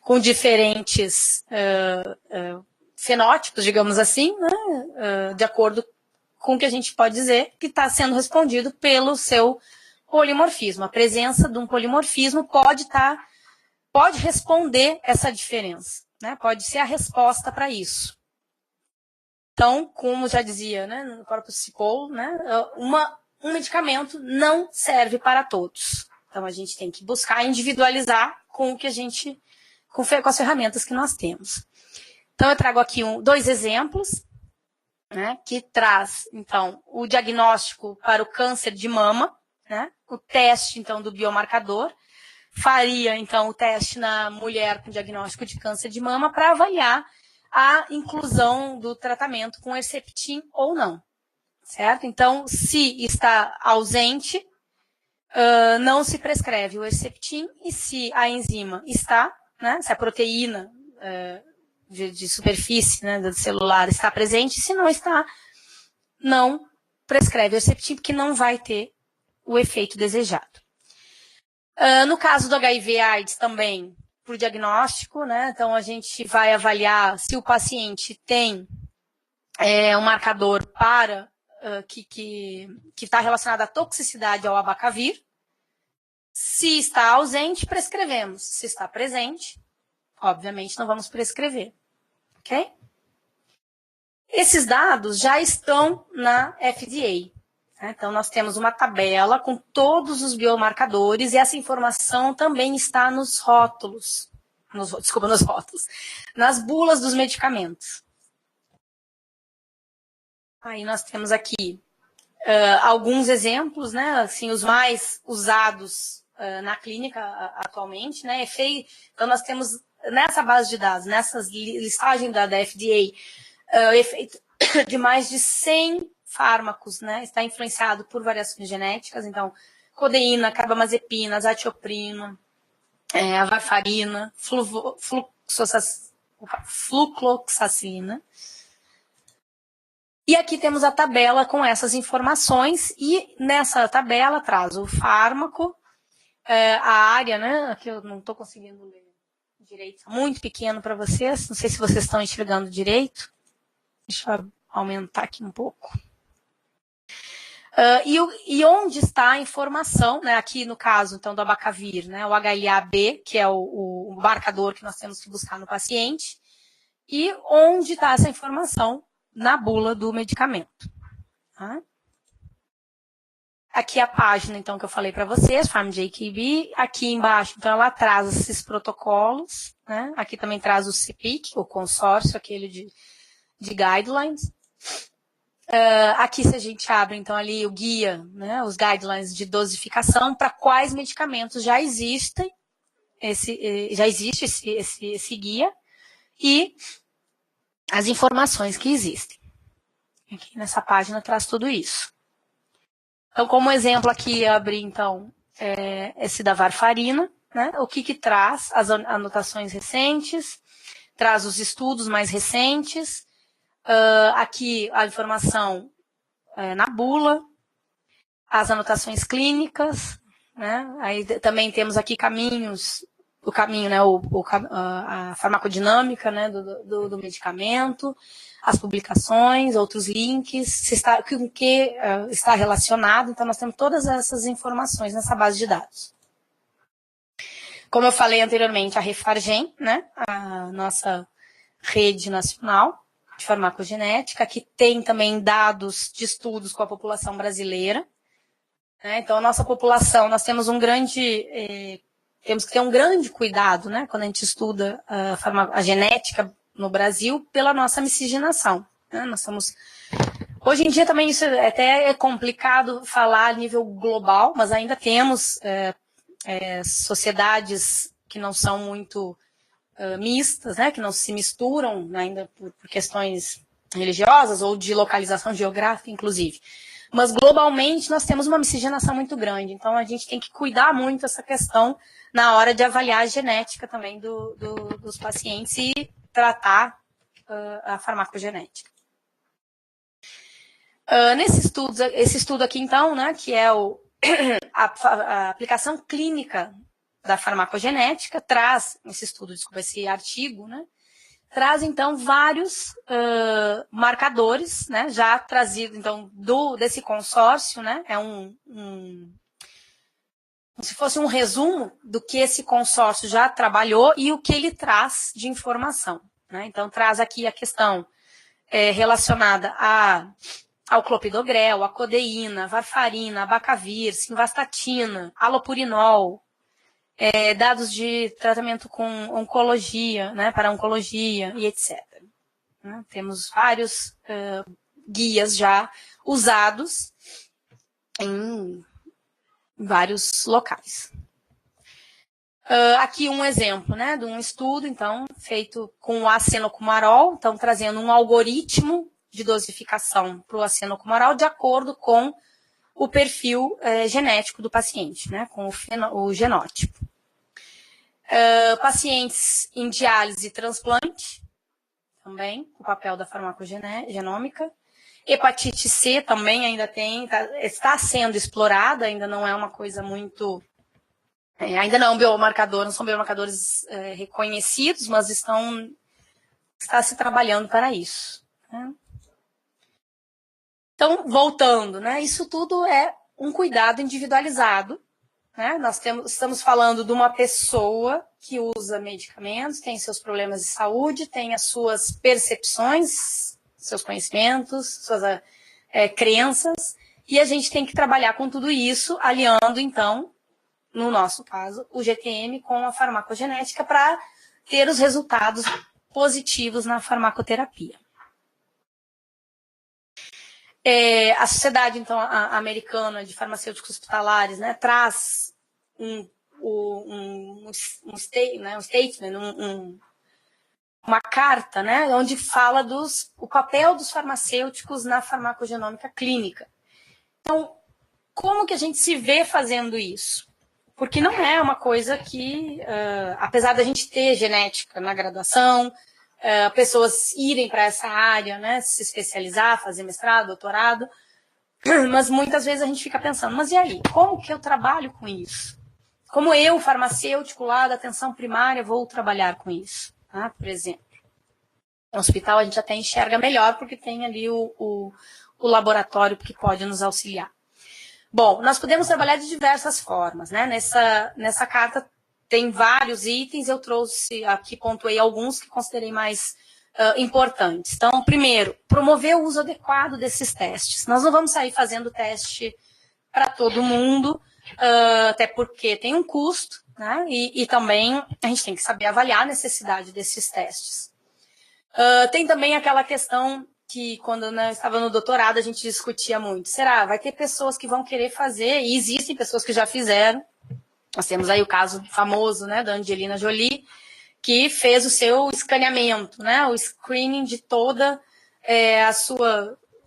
com diferentes fenótipos, digamos assim, né, de acordo com o que a gente pode dizer que está sendo respondido pelo seu polimorfismo. A presença de um polimorfismo pode responder essa diferença, né, pode ser a resposta para isso. Então, como já dizia, né, no próprio Cipoll, né, um medicamento não serve para todos. Então, a gente tem que buscar individualizar com as ferramentas que nós temos. Então, eu trago aqui dois exemplos, né, que traz, então, o diagnóstico para o câncer de mama, né, o teste, então, do biomarcador, faria, então, o teste na mulher com diagnóstico de câncer de mama para avaliar a inclusão do tratamento com Herceptin ou não, certo? Então, se está ausente, não se prescreve o Herceptin, e se a enzima está, né, se a proteína de superfície, né, do celular está presente, se não está, não prescreve o Herceptin, porque não vai ter o efeito desejado. No caso do HIV/AIDS também, por diagnóstico, né, então a gente vai avaliar se o paciente tem um marcador que está relacionado à toxicidade ao abacavir. Se está ausente, prescrevemos. Se está presente, obviamente não vamos prescrever. Ok? Esses dados já estão na FDA. Então, nós temos uma tabela com todos os biomarcadores e essa informação também está nos rótulos, nos rótulos, nas bulas dos medicamentos. Aí nós temos aqui alguns exemplos, né, assim, os mais usados na clínica atualmente, né, então nós temos nessa base de dados, nessa listagem da FDA, o efeito de mais de 100 fármacos, né, está influenciado por variações genéticas, então codeína, carbamazepina, azatioprina, a varfarina, flucloxacina. E aqui temos a tabela com essas informações e nessa tabela traz o fármaco, a área, né, aqui eu não estou conseguindo ler direito, muito pequeno para vocês, não sei se vocês estão enxergando direito, deixa eu aumentar aqui um pouco. E onde está a informação, né, aqui no caso então do abacavir, né, o HLA-B, que é o marcador que nós temos que buscar no paciente, e onde está essa informação na bula do medicamento. Tá? Aqui a página, então, que eu falei para vocês, PharmJKB. Aqui embaixo, então, ela traz esses protocolos, né? Aqui também traz o CPIC, o consórcio, aquele de guidelines. Aqui, se a gente abre, então, ali o guia, né? Os guidelines de dosificação, para quais medicamentos já existe esse guia e as informações que existem. Aqui nessa página traz tudo isso. Então, como exemplo aqui, eu abri, então, esse da varfarina, né? O que traz? As anotações recentes, traz os estudos mais recentes, aqui a informação na bula, as anotações clínicas, né? Aí também temos aqui caminhos, o caminho, né? A farmacodinâmica, né? do medicamento, as publicações, outros links, com que está relacionado. Então, nós temos todas essas informações nessa base de dados. Como eu falei anteriormente, a Refargem, né, a nossa rede nacional de farmacogenética, que tem também dados de estudos com a população brasileira. Né? Então, a nossa população, nós temos temos que ter um grande cuidado, né, quando a gente estuda a genética no Brasil, pela nossa miscigenação. Né? Hoje em dia também isso até é complicado falar a nível global, mas ainda temos sociedades que não são muito mistas, né? Que não se misturam, né, ainda por questões religiosas ou de localização geográfica, inclusive. Mas globalmente nós temos uma miscigenação muito grande, então a gente tem que cuidar muito dessa questão na hora de avaliar a genética também dos pacientes e tratar a farmacogenética. Esse estudo aqui, então, né, que é a aplicação clínica da farmacogenética, traz, esse artigo, né, traz, então, vários marcadores, né, já trazido, então, desse consórcio, né, como se fosse um resumo do que esse consórcio já trabalhou e o que ele traz de informação. Né? Então, traz aqui a questão relacionada ao clopidogrel, a codeína, varfarina, abacavir, simvastatina, alopurinol, dados de tratamento com oncologia, né, para oncologia e etc. Né? Temos vários guias já usados em vários locais. Aqui um exemplo, né, de um estudo, então, feito com o acenocumarol, então, trazendo um algoritmo de dosificação para o acenocumarol de acordo com o perfil genético do paciente, né, com o genótipo. Pacientes em diálise e transplante, também, o papel da farmacogenômica. Hepatite C também ainda está sendo explorada, ainda não é uma coisa muito... ainda não é um biomarcador, não são biomarcadores reconhecidos, mas está se trabalhando para isso. Né? Então, voltando, né, isso tudo é um cuidado individualizado. Né? Estamos falando de uma pessoa que usa medicamentos, tem seus problemas de saúde, tem as suas percepções, seus conhecimentos, suas crenças, E a gente tem que trabalhar com tudo isso, aliando, então, no nosso caso, o GTM com a farmacogenética para ter os resultados positivos na farmacoterapia. A Sociedade, então, Americana de Farmacêuticos Hospitalares, né, traz uma carta, né, onde fala o papel dos farmacêuticos na farmacogenômica clínica. Então, como que a gente se vê fazendo isso? Porque não é uma coisa que, apesar da gente ter genética na graduação, pessoas irem para essa área, né, se especializar, fazer mestrado, doutorado, mas muitas vezes a gente fica pensando, mas e aí, como que eu trabalho com isso? Como eu, farmacêutico lá da atenção primária, vou trabalhar com isso? Tá? Por exemplo, no hospital a gente até enxerga melhor porque tem ali o laboratório que pode nos auxiliar. Bom, nós podemos trabalhar de diversas formas, né? Nessa carta tem vários itens, eu trouxe aqui, pontuei alguns que considerei mais importantes. Então, primeiro, promover o uso adequado desses testes. Nós não vamos sair fazendo teste para todo mundo, até porque tem um custo, né? E também a gente tem que saber avaliar a necessidade desses testes. Tem também aquela questão que quando eu estava no doutorado a gente discutia muito. Será? Vai ter pessoas que vão querer fazer, e existem pessoas que já fizeram. Nós temos aí o caso famoso, né, da Angelina Jolie, que fez o seu escaneamento, né, o screening de toda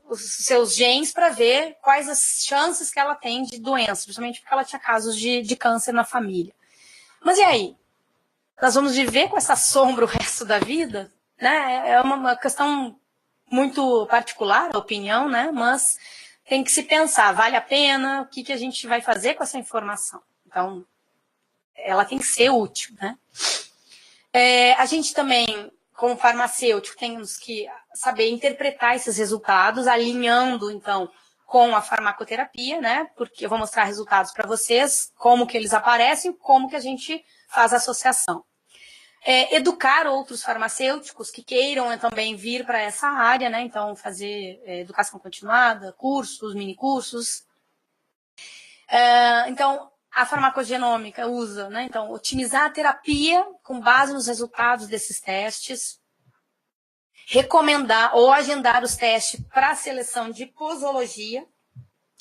os seus genes para ver quais as chances que ela tem de doença, principalmente porque ela tinha casos de câncer na família. Mas e aí? Nós vamos viver com essa sombra o resto da vida? Né? É uma questão muito particular, a opinião, né? Mas tem que se pensar, vale a pena? O que a gente vai fazer com essa informação? Então, ela tem que ser útil, né? A gente também, como farmacêutico, temos que saber interpretar esses resultados, alinhando, então, com a farmacoterapia, né? Porque eu vou mostrar resultados para vocês, como que eles aparecem, como que a gente faz a associação. Educar outros farmacêuticos que queiram também vir para essa área, né? Então, fazer educação continuada, cursos, minicursos. Então, a farmacogenômica usa, né? Então, otimizar a terapia com base nos resultados desses testes, recomendar ou agendar os testes para a seleção de posologia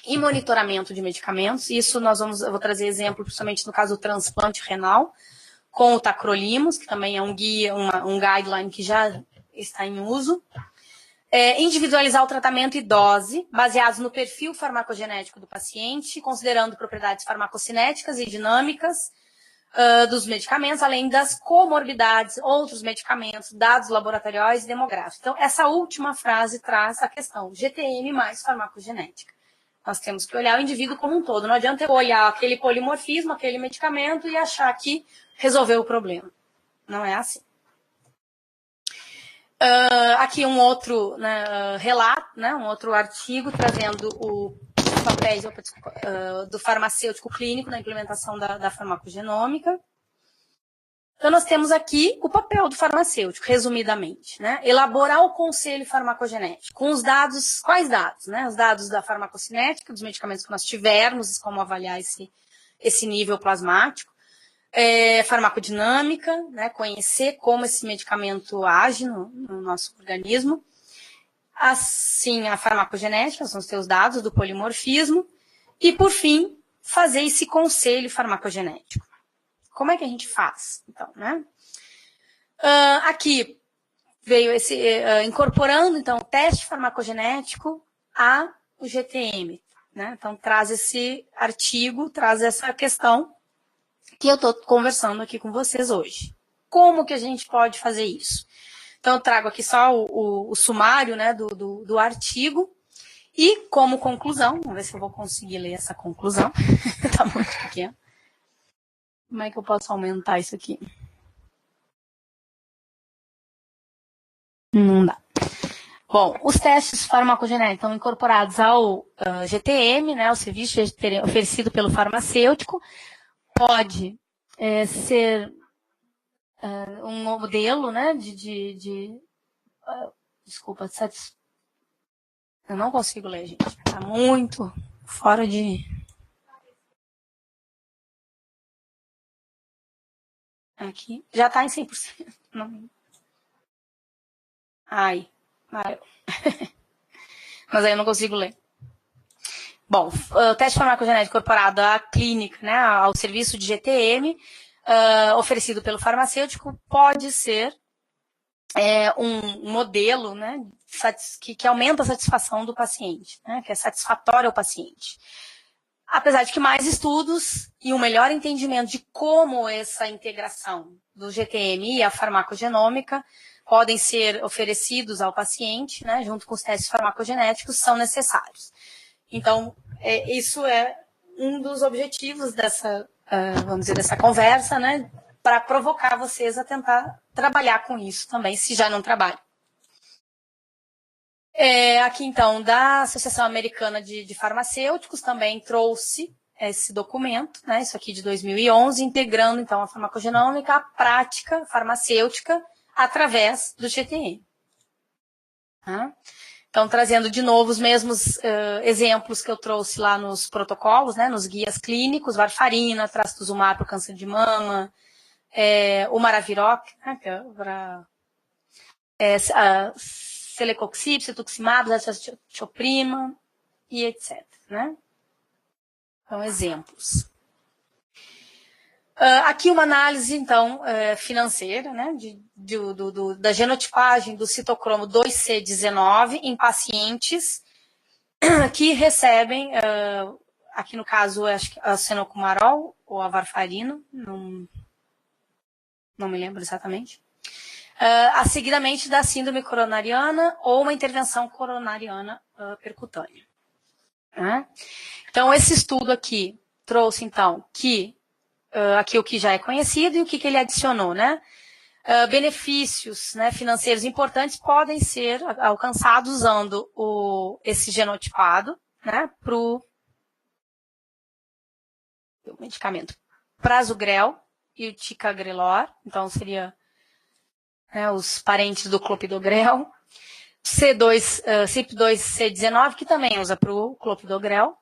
e monitoramento de medicamentos. Isso eu vou trazer exemplo, principalmente no caso do transplante renal, com o tacrolimus, que também é um guia, um guideline que já está em uso. Individualizar o tratamento e dose, baseados no perfil farmacogenético do paciente, considerando propriedades farmacocinéticas e dinâmicas dos medicamentos, além das comorbidades, outros medicamentos, dados laboratoriais e demográficos. Então, essa última frase traz a questão GTM mais farmacogenética. Nós temos que olhar o indivíduo como um todo. Não adianta eu olhar aquele polimorfismo, aquele medicamento e achar que resolveu o problema. Não é assim. Aqui um outro relato, né, um outro artigo trazendo os papéis do farmacêutico clínico na implementação da farmacogenômica. Então, nós temos aqui o papel do farmacêutico, resumidamente, né? Elaborar o conselho farmacogenético, com os dados, quais dados? Né? Os dados da farmacocinética, dos medicamentos que nós tivermos, como avaliar esse nível plasmático, farmacodinâmica, né? Conhecer como esse medicamento age no nosso organismo, assim, a farmacogenética, são os seus dados do polimorfismo, e, por fim, fazer esse conselho farmacogenético. Como é que a gente faz? Então, né? Aqui veio incorporando, então, o teste farmacogenético ao GTM. Né? Então, traz esse artigo, traz essa questão que eu estou conversando aqui com vocês hoje. Como que a gente pode fazer isso? Então, eu trago aqui só o sumário, né, do artigo. E, como conclusão, vamos ver se eu vou conseguir ler essa conclusão. Está muito pequeno. Como é que eu posso aumentar isso aqui? Não dá. Bom, os testes farmacogenéticos estão incorporados ao GTM, né, o serviço oferecido pelo farmacêutico. Pode ser um modelo, né, desculpa, eu não consigo ler, gente. Está muito fora de... Aqui, já está em 100%. Não. Ai, mas aí eu não consigo ler. Bom, o teste farmacogenético incorporado à clínica, né, ao serviço de GTM, oferecido pelo farmacêutico, pode ser um modelo, né, que aumenta a satisfação do paciente, né, que é satisfatório ao paciente. Apesar de que mais estudos e um melhor entendimento de como essa integração do GTM e a farmacogenômica podem ser oferecidos ao paciente, né, junto com os testes farmacogenéticos, são necessários. Então, isso é um dos objetivos dessa, vamos dizer, dessa conversa, né, para provocar vocês a tentar trabalhar com isso também, se já não trabalham. Aqui, então, da Associação Americana de Farmacêuticos, também trouxe esse documento, né, isso aqui de 2011, integrando, então, a farmacogenômica à prática farmacêutica através do GTM. Tá? Então, trazendo de novo os mesmos exemplos que eu trouxe lá nos protocolos, né, nos guias clínicos, varfarina, trastuzumab para o câncer de mama, o maraviroc, né, que é para celecoxib, cetuximab, azatioprima e etc. Né? Então, exemplos. Aqui uma análise, então, financeira, né, da genotipagem do citocromo 2C19 em pacientes que recebem, aqui no caso, acho que a cenocomarol ou a varfarina, não me lembro exatamente, seguidamente da síndrome coronariana ou uma intervenção coronariana percutânea. Né? Então, esse estudo aqui trouxe, então, que aqui o que já é conhecido e o que ele adicionou, né? Benefícios, né, financeiros importantes podem ser alcançados usando esse genotipado, né, para o medicamento prasugrel e o ticagrelor, então seria, né, os parentes do clopidogrel, CYP2C19, que também usa para o clopidogrel.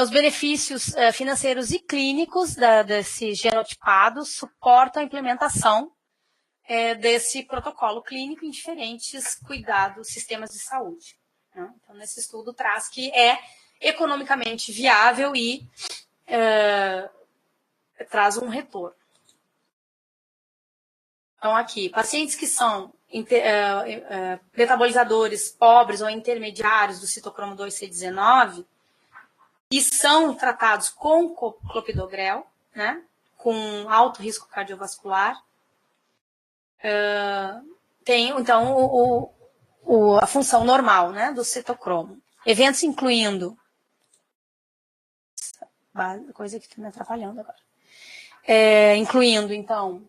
Os benefícios financeiros e clínicos desse genotipado suportam a implementação desse protocolo clínico em diferentes cuidados, sistemas de saúde. Né? Então, nesse estudo traz que é economicamente viável e traz um retorno. Então, aqui, pacientes que são metabolizadores pobres ou intermediários do citocromo 2C19, e são tratados com clopidogrel, né, com alto risco cardiovascular, tem, então, a função normal, né, do citocromo. Eventos incluindo... Coisa que está me atrapalhando agora. Incluindo, então,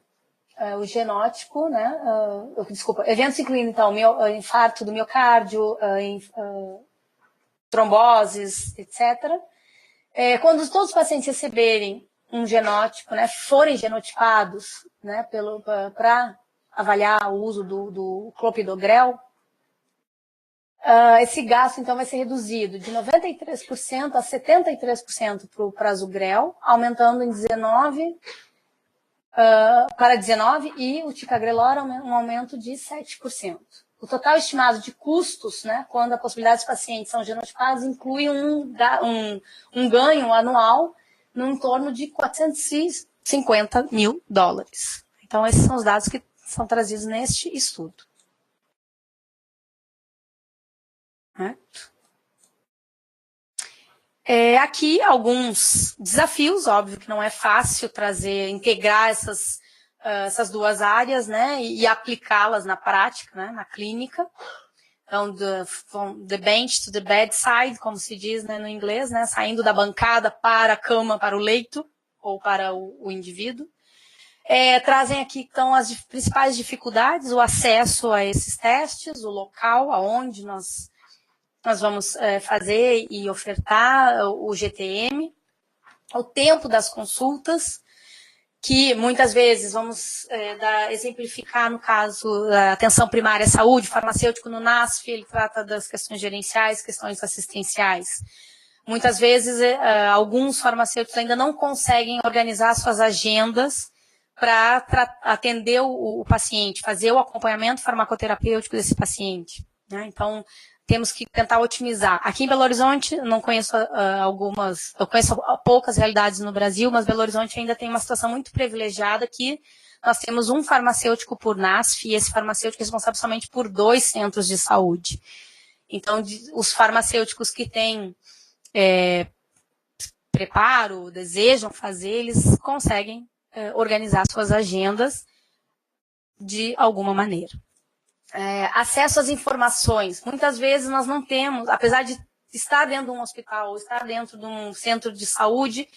o genótipo, né, desculpa, eventos incluindo, então, infarto do miocárdio, tromboses, etc. Quando todos os pacientes receberem um genótipo, né, forem genotipados, né, para avaliar o uso do clopidogrel, esse gasto, então, vai ser reduzido de 93% a 73% para o prasugrel, aumentando em 19% para 19% e o ticagrelor um aumento de 7%. O total estimado de custos, né, quando a possibilidade dos pacientes são genotipados, inclui um ganho anual no torno de $450 mil. Então, esses são os dados que são trazidos neste estudo. Aqui alguns desafios, óbvio que não é fácil integrar essas duas áreas, né, e aplicá-las na prática, né, na clínica. Então, from the bench to the bedside, como se diz, né, no inglês, né, saindo da bancada para a cama, para o leito, ou para o indivíduo. Trazem aqui, então, as principais dificuldades, o acesso a esses testes, o local aonde nós vamos fazer e ofertar o GTM, o tempo das consultas, que muitas vezes vamos exemplificar no caso da atenção primária à saúde, farmacêutico no NASF, ele trata das questões gerenciais, questões assistenciais. Muitas vezes, alguns farmacêuticos ainda não conseguem organizar suas agendas para atender o paciente, fazer o acompanhamento farmacoterapêutico desse paciente, né? Então, temos que tentar otimizar. Aqui em Belo Horizonte, não conheço eu conheço poucas realidades no Brasil, mas Belo Horizonte ainda tem uma situação muito privilegiada que nós temos um farmacêutico por NASF e esse farmacêutico é responsável somente por 2 centros de saúde. Então, os farmacêuticos que têm preparo, desejam fazer, eles conseguem organizar suas agendas de alguma maneira. Acesso às informações. Muitas vezes nós não temos, apesar de estar dentro de um hospital ou estar dentro de um centro de saúde,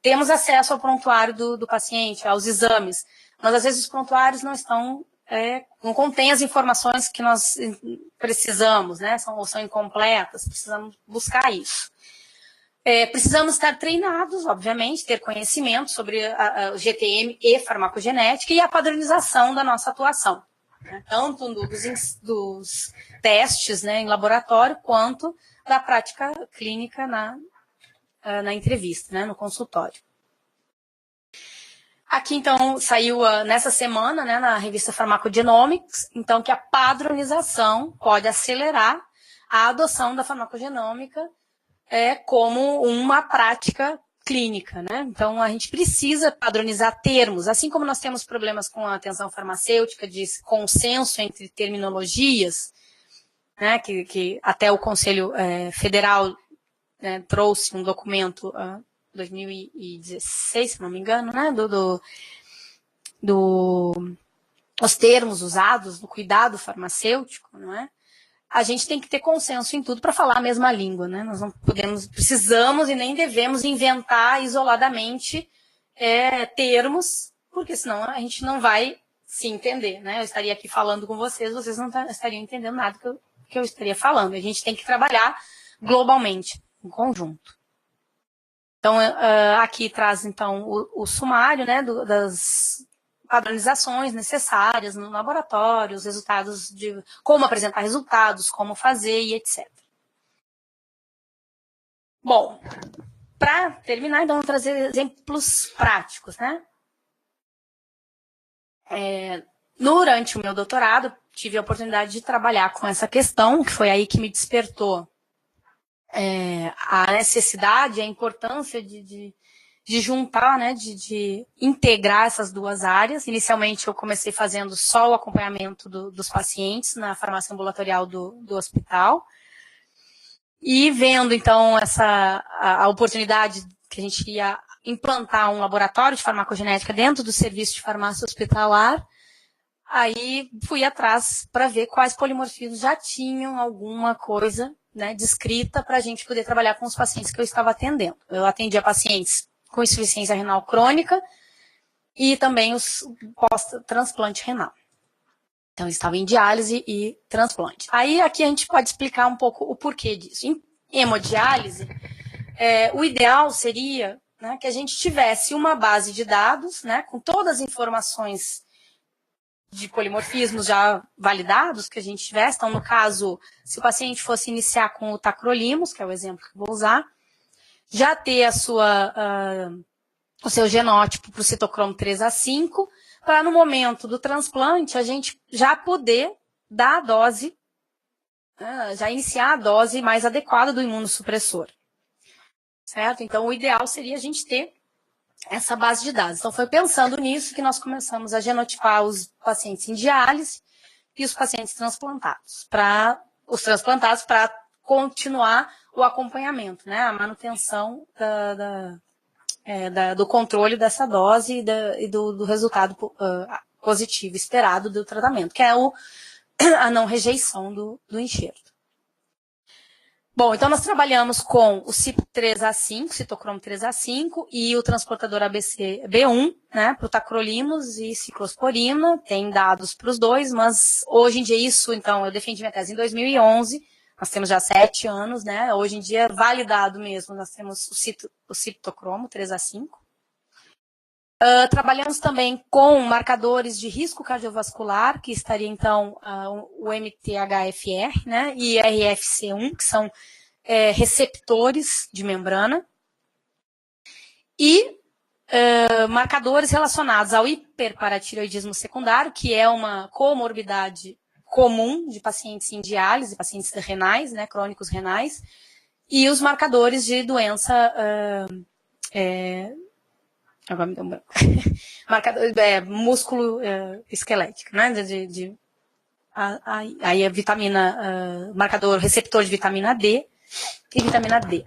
temos acesso ao prontuário do paciente, aos exames. Mas às vezes os prontuários não estão, não contêm as informações que nós precisamos, né? Ou são incompletas, precisamos buscar isso. Precisamos estar treinados, obviamente, ter conhecimento sobre o GTM e farmacogenética e a padronização da nossa atuação, né? Tanto dos testes, né, em laboratório, quanto da prática clínica na entrevista, né, no consultório. Aqui, então, saiu nessa semana, né, na revista Pharmacogenomics, então, que a padronização pode acelerar a adoção da farmacogenômica como uma prática clínica, né? Então, a gente precisa padronizar termos, assim como nós temos problemas com a atenção farmacêutica, de consenso entre terminologias, né, que até o Conselho Federal, né, trouxe um documento 2016, se não me engano, né, os termos usados no cuidado farmacêutico, não é? A gente tem que ter consenso em tudo para falar a mesma língua, né? Nós não precisamos e nem devemos inventar isoladamente termos, porque senão a gente não vai se entender, né? Eu estaria aqui falando com vocês não estariam entendendo nada que eu estaria falando. A gente tem que trabalhar globalmente, em conjunto. Então, aqui traz, então, o sumário, né, das padronizações necessárias no laboratório, os resultados de como apresentar resultados, como fazer e etc. Bom, para terminar, então, vou trazer exemplos práticos, né? Durante o meu doutorado, tive a oportunidade de trabalhar com essa questão, que foi aí que me despertou a necessidade, a importância de juntar, né, de integrar essas duas áreas. Inicialmente, eu comecei fazendo só o acompanhamento dos pacientes na farmácia ambulatorial do hospital. E vendo, então, a oportunidade que a gente ia implantar um laboratório de farmacogenética dentro do serviço de farmácia hospitalar, aí fui atrás para ver quais polimorfismos já tinham alguma coisa, né, descrita para a gente poder trabalhar com os pacientes que eu estava atendendo. Eu atendia pacientes com insuficiência renal crônica e também os pós-transplante renal. Então, estava em diálise e transplante. Aí, aqui a gente pode explicar um pouco o porquê disso. Em hemodiálise, o ideal seria, né, que a gente tivesse uma base de dados, né, com todas as informações de polimorfismos já validados que a gente tivesse. Então, no caso, se o paciente fosse iniciar com o tacrolimus, que é o exemplo que eu vou usar, já ter o seu genótipo para o citocromo 3A5, para no momento do transplante a gente já poder dar a dose, já iniciar a dose mais adequada do imunossupressor. Certo? Então, o ideal seria a gente ter essa base de dados. Então, foi pensando nisso que nós começamos a genotipar os pacientes em diálise e os pacientes transplantados, para continuar o acompanhamento, né, a manutenção do controle dessa dose e do resultado positivo esperado do tratamento, que é a não rejeição do enxerto. Bom, então nós trabalhamos com o CYP3A5, citocromo 3A5, e o transportador ABCB1, né, para o tacrolimus e ciclosporina, tem dados para os dois, mas hoje em dia isso, então, eu defendi minha tese em 2011, nós temos já 7 anos, né, hoje em dia validado mesmo, nós temos o citocromo 3A5. Trabalhamos também com marcadores de risco cardiovascular, que estaria, então, o MTHFR, né, e RFC1, que são receptores de membrana e marcadores relacionados ao hiperparatireoidismo secundário, que é uma comorbidade comum de pacientes em diálise, pacientes renais, né, crônicos renais, e os marcadores de doença agora me deu um branco. Músculo esquelético, né? Aí a vitamina, marcador receptor de vitamina D e vitamina D.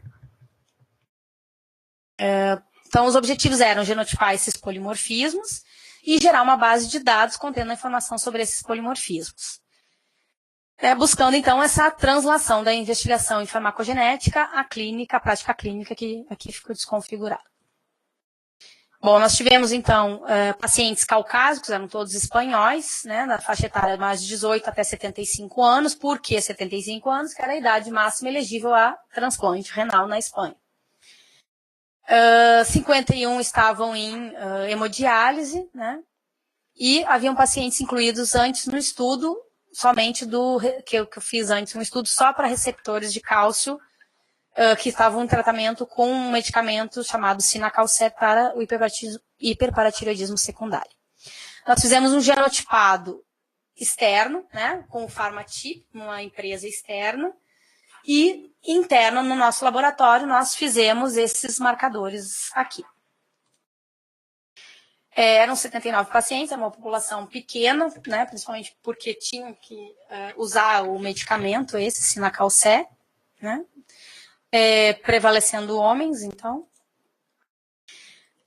Então, os objetivos eram genotipar esses polimorfismos e gerar uma base de dados contendo a informação sobre esses polimorfismos. Buscando, então, essa translação da investigação em farmacogenética à clínica, à prática clínica, que aqui ficou desconfigurada. Bom, nós tivemos, então, pacientes caucásicos, eram todos espanhóis, né, na faixa etária de mais de 18 até 75 anos. Por que 75 anos? Que era a idade máxima elegível a transplante renal na Espanha. 51 estavam em hemodiálise, né, e haviam pacientes incluídos antes no estudo, somente que eu fiz antes, um estudo só para receptores de cálcio, que estavam em tratamento com um medicamento chamado Cinacalcet para o hiperparatireoidismo secundário. Nós fizemos um genotipado externo, né, com o Pharmatip, uma empresa externa, e interno no nosso laboratório nós fizemos esses marcadores aqui. Eram 79 pacientes, era uma população pequena, né, principalmente porque tinham que usar o medicamento, esse Cinacalcet, né, prevalecendo homens, então.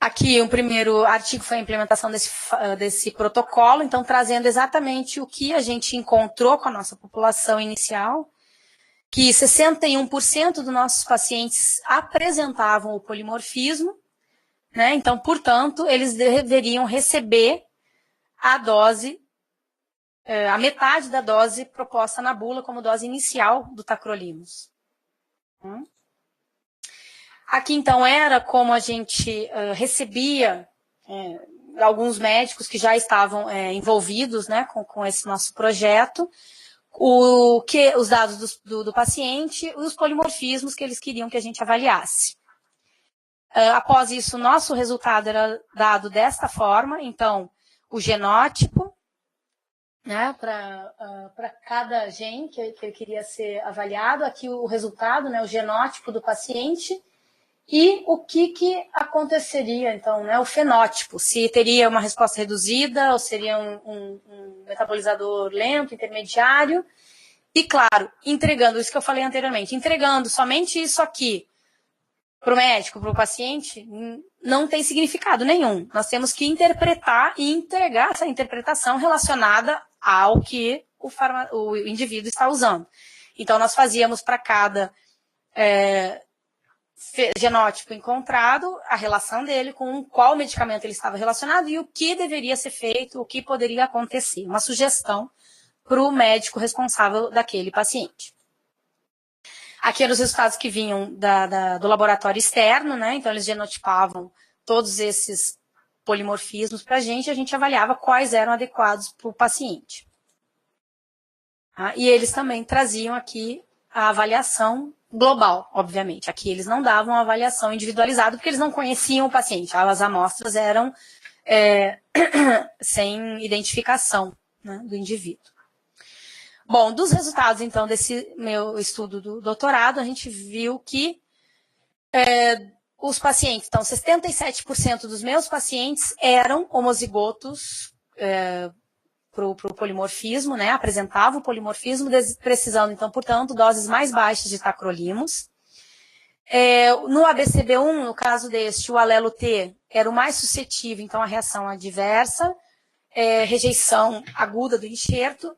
Aqui o primeiro artigo foi a implementação desse protocolo, então trazendo exatamente o que a gente encontrou com a nossa população inicial, que 61% dos nossos pacientes apresentavam o polimorfismo, né? Então, portanto, eles deveriam receber a dose, a metade da dose proposta na bula como dose inicial do tacrolimus. Aqui, então, era como a gente recebia alguns médicos que já estavam envolvidos, né, com esse nosso projeto, os dados do paciente, os polimorfismos que eles queriam que a gente avaliasse. Após isso, o nosso resultado era dado desta forma, então, o genótipo, né, para cada gene que ele queria ser avaliado, aqui o resultado, né, o genótipo do paciente, e o que aconteceria, então, né, o fenótipo, se teria uma resposta reduzida, ou seria um metabolizador lento, intermediário, e, claro, entregando, isso que eu falei anteriormente, entregando somente isso aqui para o médico, para o paciente, não tem significado nenhum. Nós temos que interpretar e entregar essa interpretação relacionada ao que o indivíduo está usando. Então, nós fazíamos para cada genótipo encontrado, a relação dele com qual medicamento ele estava relacionado e o que deveria ser feito, o que poderia acontecer. Uma sugestão para o médico responsável daquele paciente. Aqui eram os resultados que vinham do laboratório externo, né? Então, eles genotipavam todos esses polimorfismos para a gente avaliava quais eram adequados para o paciente. E eles também traziam aqui a avaliação global, obviamente. Aqui eles não davam avaliação individualizada, porque eles não conheciam o paciente. As amostras eram sem identificação, né, do indivíduo. Bom, dos resultados, então, desse meu estudo do doutorado, a gente viu que os pacientes, então, 77% dos meus pacientes eram homozigotos para o polimorfismo, né, apresentavam o polimorfismo, precisando, então, portanto, doses mais baixas de tacrolimus. No ABCB1, no caso deste, o alelo T era o mais suscetível, então, à reação adversa, rejeição aguda do enxerto,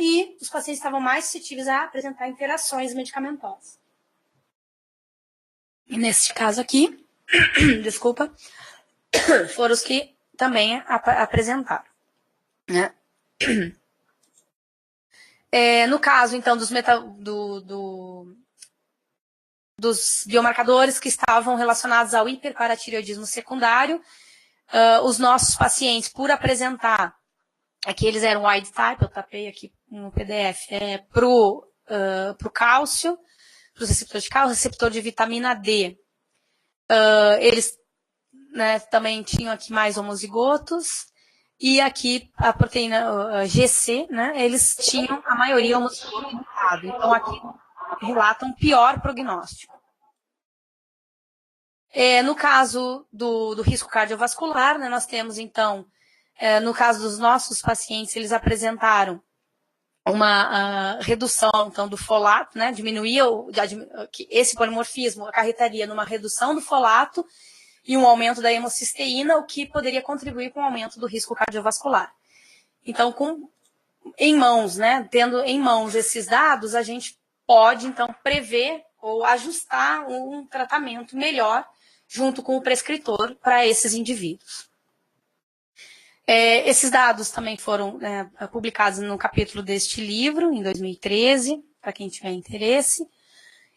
e os pacientes estavam mais suscetíveis a apresentar interações medicamentosas. E neste caso aqui, desculpa, foram os que também apresentaram, né? No caso, então, dos biomarcadores que estavam relacionados ao hiperparatireoidismo secundário, os nossos pacientes, por apresentar, aqui eles eram wild type, eu tapei aqui no PDF, para o cálcio, para os receptores de K, o receptor de vitamina D. Eles, né, também tinham aqui mais homozigotos, e aqui a proteína GC, né, eles tinham a maioria homozigoto mutado. Então, aqui relatam pior prognóstico. No caso do risco cardiovascular, né, nós temos, então, no caso dos nossos pacientes, eles apresentaram uma redução, então, do folato, né, diminuía esse polimorfismo acarretaria numa redução do folato e um aumento da hemocisteína, o que poderia contribuir com o aumento do risco cardiovascular. Então, em mãos, né, tendo em mãos esses dados, a gente pode, então, prever ou ajustar um tratamento melhor junto com o prescritor para esses indivíduos. Esses dados também foram publicados no capítulo deste livro, em 2013, para quem tiver interesse.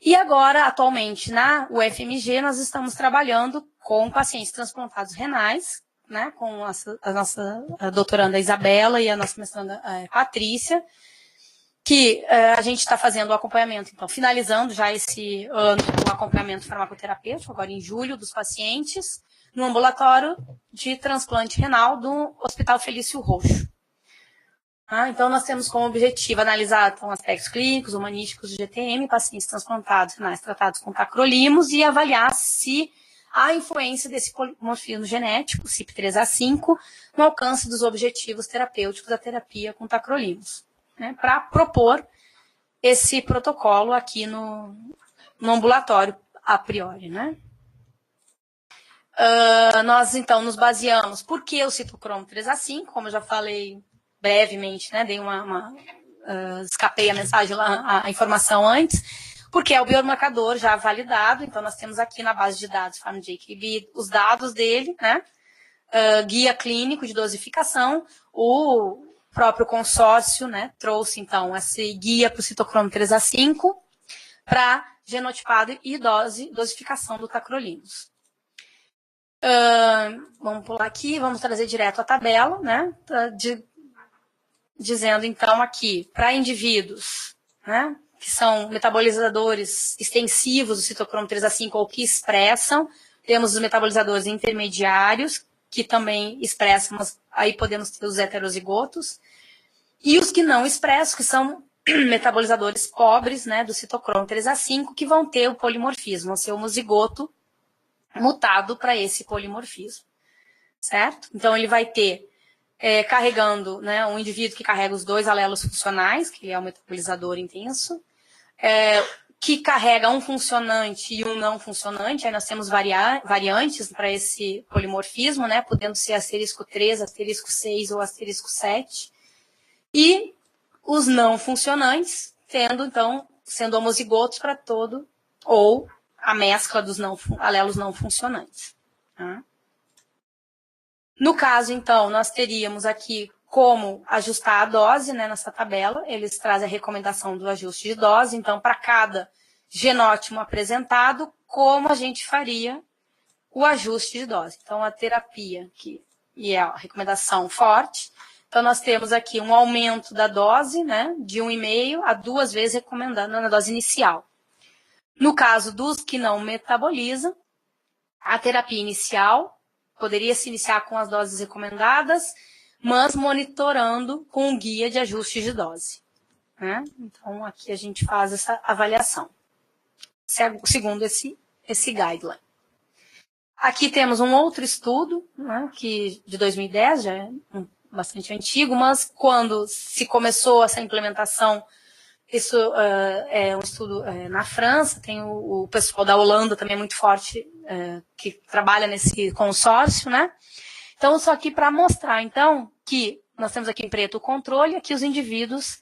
E agora, atualmente, na UFMG, nós estamos trabalhando com pacientes transplantados renais, né, com a nossa doutoranda Isabela e a nossa mestranda Patrícia, que a gente está fazendo o acompanhamento, então, finalizando já esse ano o acompanhamento farmacoterapêutico, agora em julho, dos pacientes, no ambulatório de transplante renal do Hospital Felício Roxo. Então, nós temos como objetivo analisar então, aspectos clínicos, humanísticos do GTM, pacientes transplantados renais tratados com tacrolimus e avaliar se há influência desse polimorfismo genético, CYP3A5, no alcance dos objetivos terapêuticos da terapia com tacrolimus, né, para propor esse protocolo aqui no ambulatório a priori, né? Nós, então, nos baseamos, por que o citocromo 3A5, como eu já falei brevemente, né, dei escapei a mensagem lá, a informação antes, porque é o biomarcador já validado, então nós temos aqui na base de dados PharmJKB os dados dele, né, guia clínico de dosificação, o próprio consórcio, né, trouxe, então, esse guia para o citocromo 3A5 para genotipado e dosificação do tacrolimus. Vamos pular aqui, vamos trazer direto a tabela, né, dizendo, então, aqui, para indivíduos, né, que são metabolizadores extensivos do citocromo 3A5 ou que expressam, temos os metabolizadores intermediários, que também expressam, mas aí podemos ter os heterozigotos, e os que não expressam, que são metabolizadores pobres, né, do citocromo 3A5, que vão ter o polimorfismo, vão ser homozigoto mutado para esse polimorfismo, certo? Então, ele vai ter, carregando, né, um indivíduo que carrega os dois alelos funcionais, que é o metabolizador intenso, que carrega um funcionante e um não funcionante, aí nós temos variantes para esse polimorfismo, né, podendo ser asterisco 3, asterisco 6 ou asterisco 7, e os não funcionantes, sendo homozigotos para todo, ou a mescla dos alelos não funcionantes. Tá? No caso, então, nós teríamos aqui como ajustar a dose, né, nessa tabela. Eles trazem a recomendação do ajuste de dose. Então, para cada genótipo apresentado, como a gente faria o ajuste de dose. Então, a terapia, e é a recomendação forte. Então, nós temos aqui um aumento da dose, né, de 1,5 a 2 vezes recomendando na dose inicial. No caso dos que não metabolizam, a terapia inicial poderia se iniciar com as doses recomendadas, mas monitorando com um guia de ajuste de dose. Né? Então, aqui a gente faz essa avaliação, segundo esse guideline. Aqui temos um outro estudo, né, de 2010, já é bastante antigo, mas quando se começou essa implementação, isso é um estudo na França, tem o pessoal da Holanda também muito forte, que trabalha nesse consórcio, né? Então, só aqui para mostrar, então, que nós temos aqui em preto o controle, aqui os indivíduos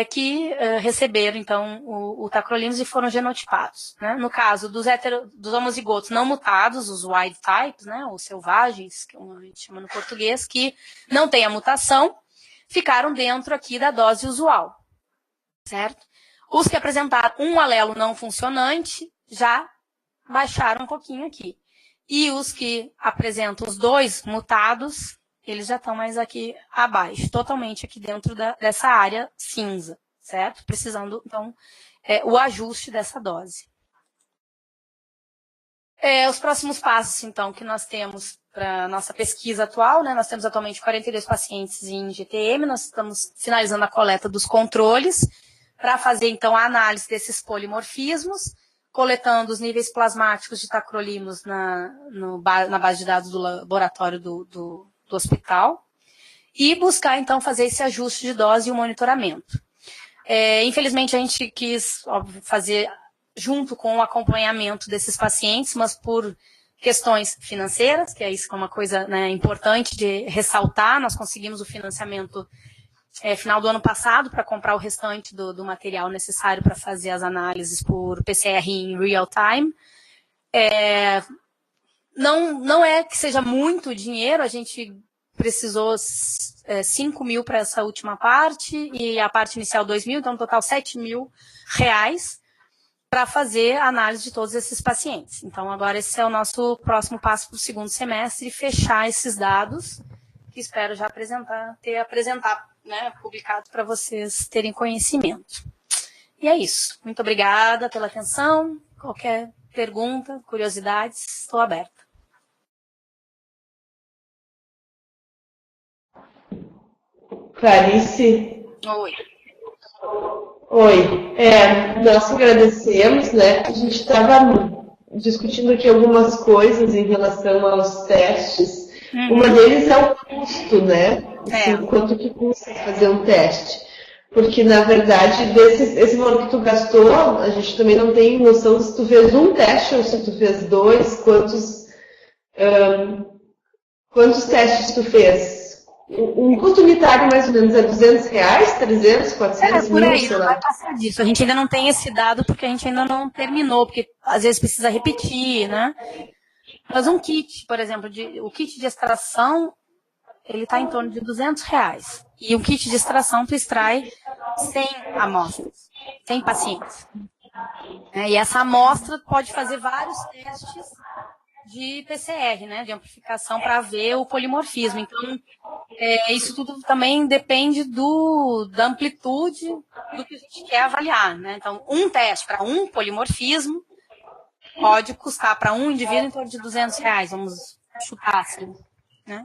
que receberam, então, o tacrolimus e foram genotipados. Né? No caso dos homozigotos não mutados, os wild types, né, os selvagens, que a gente chama no português, que não tem a mutação, ficaram dentro aqui da dose usual. Certo? Os que apresentaram um alelo não funcionante já baixaram um pouquinho aqui. E os que apresentam os dois mutados, eles já estão mais aqui abaixo, totalmente aqui dentro dessa área cinza, certo? Precisando, então, o ajuste dessa dose. Os próximos passos, então, que nós temos para a nossa pesquisa atual, né? Nós temos atualmente 42 pacientes em GTM, nós estamos finalizando a coleta dos controles para fazer, então, a análise desses polimorfismos, coletando os níveis plasmáticos de tacrolimus na base de dados do laboratório do hospital e buscar, então, fazer esse ajuste de dose e o monitoramento. Infelizmente, a gente quis, óbvio, fazer junto com o acompanhamento desses pacientes, mas por questões financeiras, que é isso que é uma coisa, né, importante de ressaltar, nós conseguimos o financiamento final do ano passado para comprar o restante do material necessário para fazer as análises por PCR em real time. Não é que seja muito dinheiro, a gente precisou 5 mil para essa última parte e a parte inicial 2 mil, então no total 7 mil reais para fazer a análise de todos esses pacientes. Então agora esse é o nosso próximo passo para o segundo semestre, fechar esses dados, que espero já ter apresentado, né, publicado para vocês terem conhecimento. E é isso. Muito obrigada pela atenção. Qualquer pergunta, curiosidades, estou aberta. Clarice? Oi. Oi. Nós agradecemos, né? A gente estava discutindo aqui algumas coisas em relação aos testes. Uma deles é o custo, né? Assim, quanto que custa fazer um teste. Porque, na verdade, esse valor que tu gastou, a gente também não tem noção se tu fez um teste ou se tu fez 2, quantos testes tu fez. Um custo unitário, mais ou menos, é R$200, 300, 400 por aí, mil, sei não lá. vai passar disso. A gente ainda não tem esse dado porque a gente ainda não terminou, porque às vezes precisa repetir, né? Mas um kit, por exemplo, o kit de extração, ele está em torno de R$200. E um kit de extração tu extrai 100 amostras, 100 pacientes. E essa amostra pode fazer vários testes de PCR, né, de amplificação para ver o polimorfismo. Então, isso tudo também depende da amplitude do que a gente quer avaliar, né? Então, um teste para um polimorfismo pode custar para um indivíduo em torno de R$200, vamos chutar assim, né?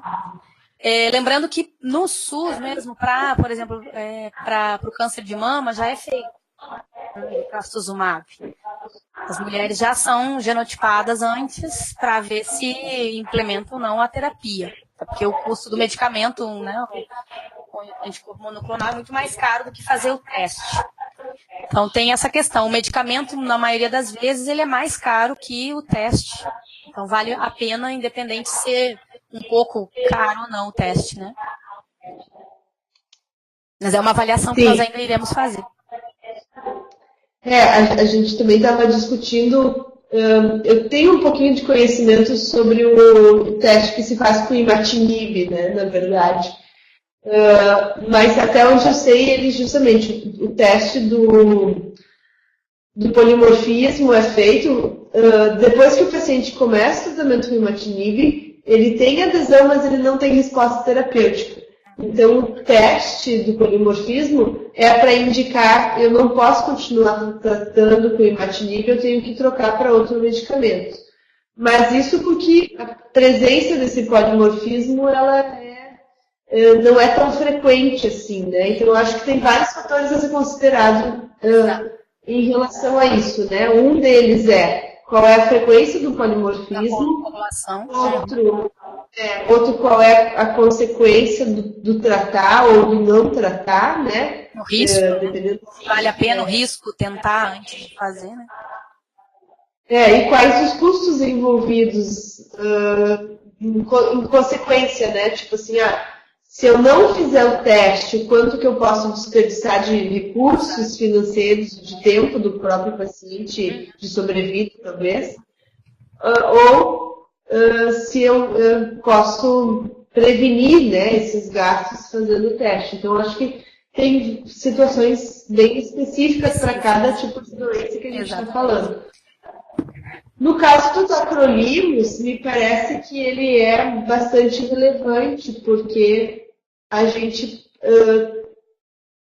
Lembrando que no SUS mesmo, por exemplo, para o câncer de mama, já é feito o trastuzumab. As mulheres já são genotipadas antes para ver se implementam ou não a terapia. Porque o custo do medicamento, né, o anticorpo monoclonal é muito mais caro do que fazer o teste. Então tem essa questão. O medicamento, na maioria das vezes, ele é mais caro que o teste. Então vale a pena, independente de ser um pouco caro ou não o teste, né? Mas é uma avaliação que nós ainda iremos fazer. A gente também estava discutindo, eu tenho um pouquinho de conhecimento sobre o teste que se faz com imatinib, né, na verdade. Mas até onde eu sei, ele justamente, o teste do polimorfismo é feito depois que o paciente começa o tratamento com imatinib, ele tem adesão, mas ele não tem resposta terapêutica. Então, o teste do polimorfismo é para indicar, eu não posso continuar tratando com imatinib, eu tenho que trocar para outro medicamento. Mas isso porque a presença desse polimorfismo, ela não é tão frequente assim, né? Então, eu acho que tem vários fatores a ser considerado em relação a isso, né? Um deles qual é a frequência do polimorfismo, outro qual é a consequência do tratar ou do não tratar, né? O risco, vale a pena o risco tentar antes de fazer, né? E quais os custos envolvidos em consequência, né? Tipo assim, se eu não fizer o teste, quanto que eu posso desperdiçar de recursos financeiros, de tempo do próprio paciente, de sobrevida, talvez, ou se eu posso prevenir, né, esses gastos fazendo o teste. Então, acho que tem situações bem específicas para cada tipo de doença que a gente está falando. No caso do tacrolimus, me parece que ele é bastante relevante, porque a gente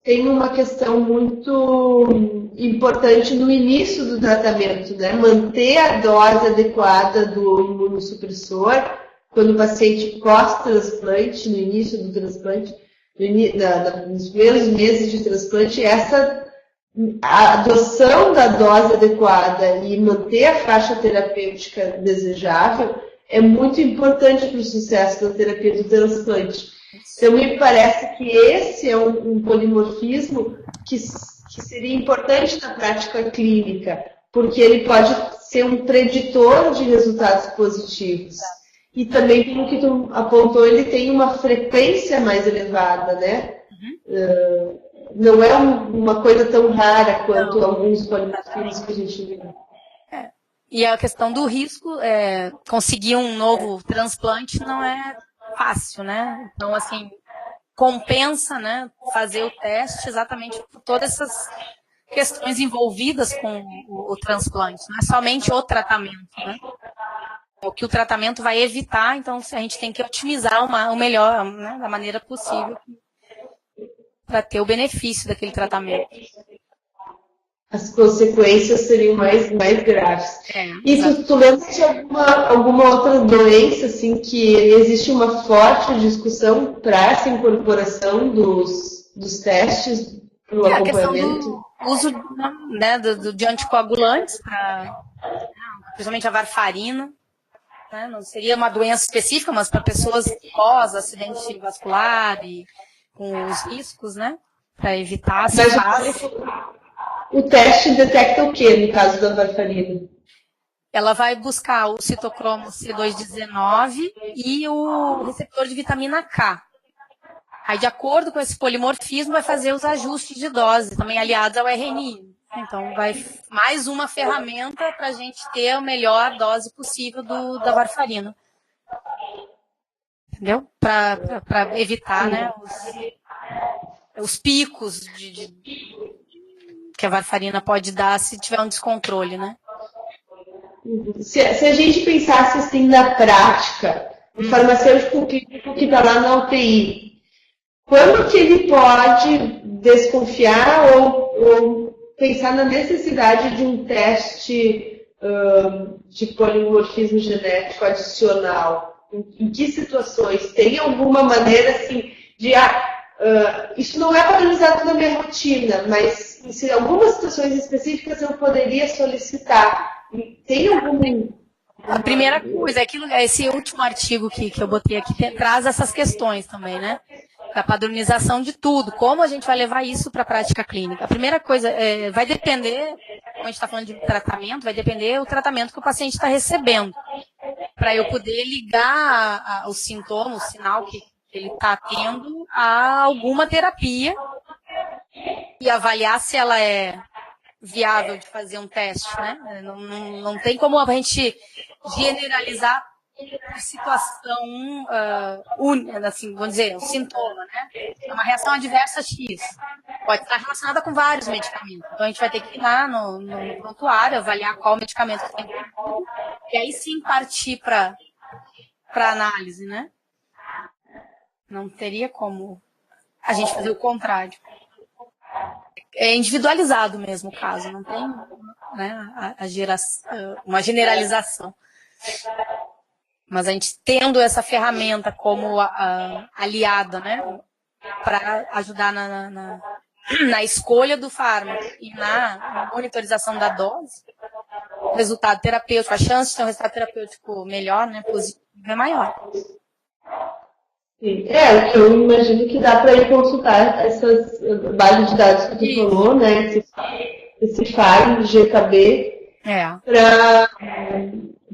tem uma questão muito importante no início do tratamento, né? Manter a dose adequada do imunossupressor quando o paciente pós-transplante, no início do transplante, nos primeiros meses de transplante, a adoção da dose adequada e manter a faixa terapêutica desejável é muito importante para o sucesso da terapia do transplante. Então, me parece que esse é um polimorfismo que seria importante na prática clínica, porque ele pode ser um preditor de resultados positivos. E também, pelo que tu apontou, ele tem uma frequência mais elevada, né? Não é uma coisa tão rara quanto alguns polimorfismos que a gente vê. E a questão do risco, conseguir um novo transplante não é fácil, né? Então, assim, compensa, né, fazer o teste exatamente por todas essas questões envolvidas com o transplante, não é somente o tratamento, né? O que o tratamento vai evitar, então a gente tem que otimizar o melhor, né, da maneira possível para ter o benefício daquele tratamento. As consequências seriam mais graves. E tu lembra de alguma outra doença, assim, que existe uma forte discussão para essa incorporação dos testes para o acompanhamento? A questão do uso, né, de anticoagulantes, principalmente a varfarina, né, não seria uma doença específica, mas para pessoas pós acidente vascular e com os riscos, né, para evitar se faz. O teste detecta o que no caso da varfarina? Ela vai buscar o citocromo C219 e o receptor de vitamina K. Aí, de acordo com esse polimorfismo, vai fazer os ajustes de dose, também aliados ao RNI. Então, vai mais uma ferramenta para a gente ter a melhor dose possível da varfarina. Entendeu? Para evitar, né, os picos que a varfarina pode dar se tiver um descontrole, né? Se a gente pensasse assim na prática, o farmacêutico clínico que está lá na UTI, quando que ele pode desconfiar ou pensar na necessidade de um teste de polimorfismo genético adicional? Em que situações? Tem alguma maneira assim de isso não é padronizado na minha rotina, mas em algumas situações específicas eu poderia solicitar. Tem algum... A primeira coisa, esse último artigo que eu botei aqui traz essas questões também, né? Da padronização de tudo, como a gente vai levar isso para a prática clínica. A primeira coisa, vai depender, como a gente está falando de tratamento, vai depender do tratamento que o paciente está recebendo. Para eu poder ligar os sintomas, o sinal que ele está tendo a alguma terapia e avaliar se ela é viável de fazer um teste, né? Não tem como a gente generalizar a situação assim, vamos dizer, o sintoma, né? É uma reação adversa X. Pode estar relacionada com vários medicamentos. Então a gente vai ter que ir lá no prontuário, avaliar qual medicamento tem e aí sim partir para análise, né? Não teria como a gente fazer o contrário. É individualizado mesmo o caso, não tem, né, uma generalização. Mas a gente tendo essa ferramenta como aliada, né, para ajudar na escolha do fármaco e na monitorização da dose, o resultado terapêutico, a chance de ter um resultado terapêutico melhor, né, positivo, é maior. Sim. Eu imagino que dá para ir consultar essas bases de dados que tu falou, né? Esse FAI, GKB,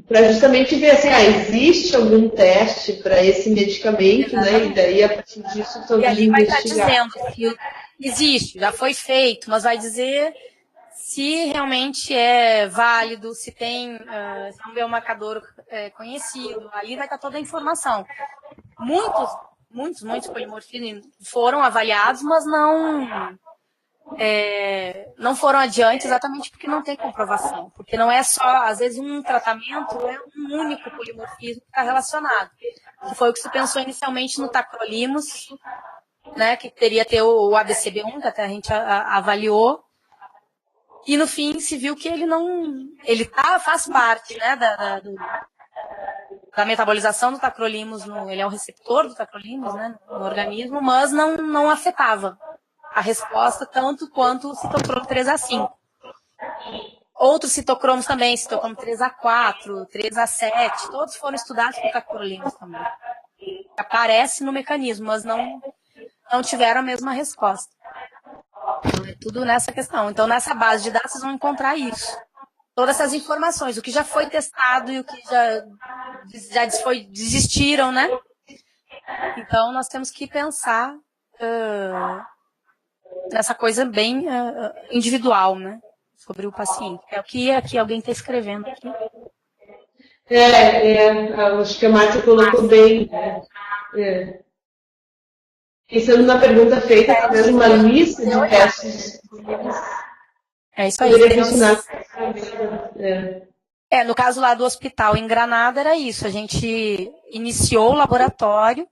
para justamente ver assim, existe algum teste para esse medicamento, né? E daí, a partir disso, e ali vai estar dizendo que existe, já foi feito, mas vai dizer se realmente é válido, se tem se é um biomarcador conhecido, ali vai estar toda a informação. Muitos polimorfismos foram avaliados, mas não foram adiante exatamente porque não tem comprovação. Porque não é só, às vezes, um tratamento, é um único polimorfismo que está relacionado. Que foi o que se pensou inicialmente no tacrolimus, né, que teria ter o ABCB1, que até a gente avaliou, e no fim se viu que ele não, ele faz parte, né, da metabolização do tacrolimus, ele é o receptor do tacrolimus, né, no organismo, mas não afetava a resposta tanto quanto o citocromo 3A5. Outros citocromos também, citocromo 3A4, 3A7, todos foram estudados por tacrolimus também. Aparece no mecanismo, mas não tiveram a mesma resposta. Então, é tudo nessa questão. Então, nessa base de dados, vocês vão encontrar isso. Todas essas informações, o que já foi testado e o que já desistiram, né? Então, nós temos que pensar nessa coisa bem individual, né? Sobre o paciente. É o que aqui alguém está escrevendo aqui. Acho que a Márcia colocou bem. Pensando na pergunta feita, talvez uma lista de testes. É isso aí. Poderia funcionar. No caso lá do hospital em Granada era isso. A gente iniciou o laboratório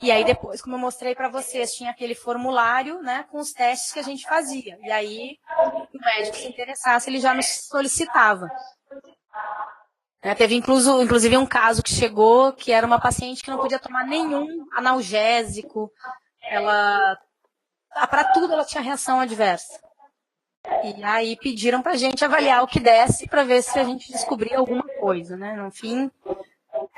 e aí depois, como eu mostrei para vocês, tinha aquele formulário, né, com os testes que a gente fazia. E aí, se o médico se interessasse, ele já nos solicitava. Teve inclusive um caso que chegou, que era uma paciente que não podia tomar nenhum analgésico. Para tudo ela tinha reação adversa. E aí pediram pra gente avaliar o que desse para ver se a gente descobria alguma coisa, né? No fim,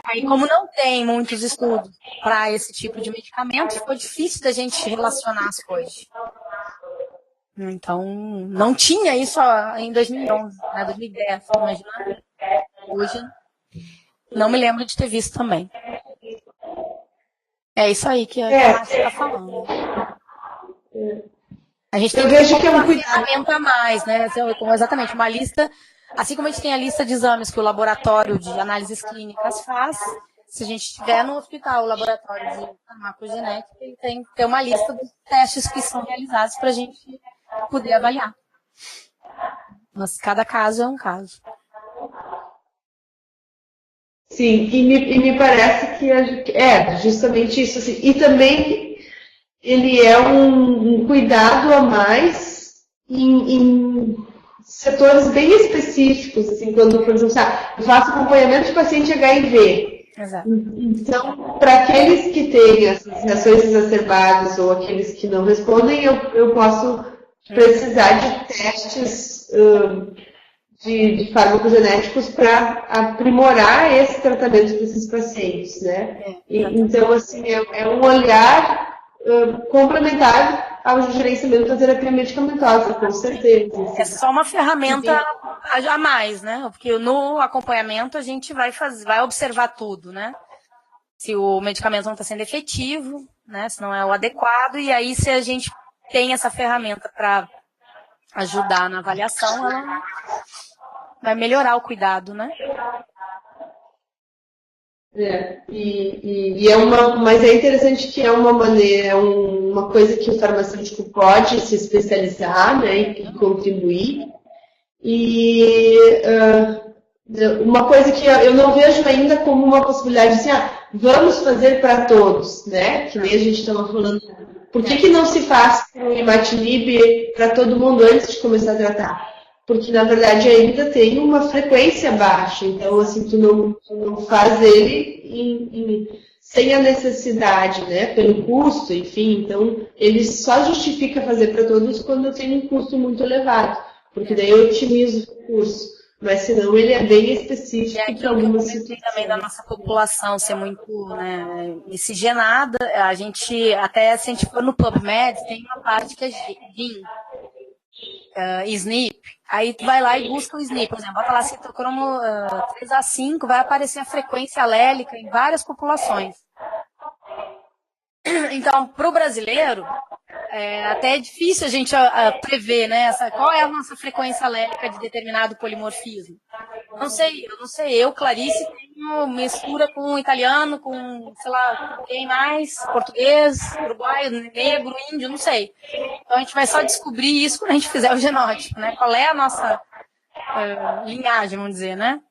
aí como não tem muitos estudos para esse tipo de medicamento, ficou difícil da gente relacionar as coisas. Então, não tinha isso em 2011, né? 2010, imagina. Hoje, não me lembro de ter visto também. É isso aí que a Márcia está falando. A gente tem que ter uma ferramenta a mais, né? Exatamente, uma lista, assim como a gente tem a lista de exames que o laboratório de análises clínicas faz, se a gente estiver no hospital, o laboratório de farmacogenética, ele tem que ter uma lista dos testes que são realizados para a gente poder avaliar. Mas cada caso é um caso. Sim, e me parece que é justamente isso. Assim, e também ele é um cuidado a mais em setores bem específicos, assim, quando, por exemplo, eu faço acompanhamento de paciente HIV. Exato. Então, para aqueles que têm essas reações exacerbadas ou aqueles que não respondem, eu posso precisar de testes de farmacogenéticos para aprimorar esse tratamento desses pacientes, né? Então, assim, é um olhar complementar ao gerenciamento da terapia medicamentosa, com certeza. É só uma ferramenta a mais, né? Porque no acompanhamento a gente vai observar tudo, né? Se o medicamento não está sendo efetivo, né? Se não é o adequado, e aí se a gente tem essa ferramenta para ajudar na avaliação, ela vai melhorar o cuidado, né? Mas é interessante que é uma maneira, uma coisa que o farmacêutico pode se especializar, né, e contribuir. E uma coisa que eu não vejo ainda como uma possibilidade assim, vamos fazer para todos, né? Que nem a gente estava falando. Por que não se faz o imatinib para todo mundo antes de começar a tratar? Porque, na verdade, ainda tem uma frequência baixa. Então, assim, tu não faz ele sem a necessidade, né? Pelo custo, enfim. Então, ele só justifica fazer para todos quando eu tenho um custo muito elevado. Porque daí eu otimizo o recurso. Mas, senão, ele é bem específico para algumas situações. Também da nossa população ser muito, né, miscigenada. A gente, até se a gente for no PubMed, tem uma parte que é GIN. SNP, aí tu vai lá e busca o SNP, por exemplo, bota lá citocromo 3A5, vai aparecer a frequência alélica em várias populações. Então, para o brasileiro, até é difícil a gente prever, né, qual é a nossa frequência alélica de determinado polimorfismo. Eu não sei, eu, Clarice, tenho mistura com italiano, com, sei lá, quem mais, português, uruguaio, negro, índio, não sei. Então a gente vai só descobrir isso quando a gente fizer o genótipo, né? Qual é a nossa linhagem, vamos dizer, né?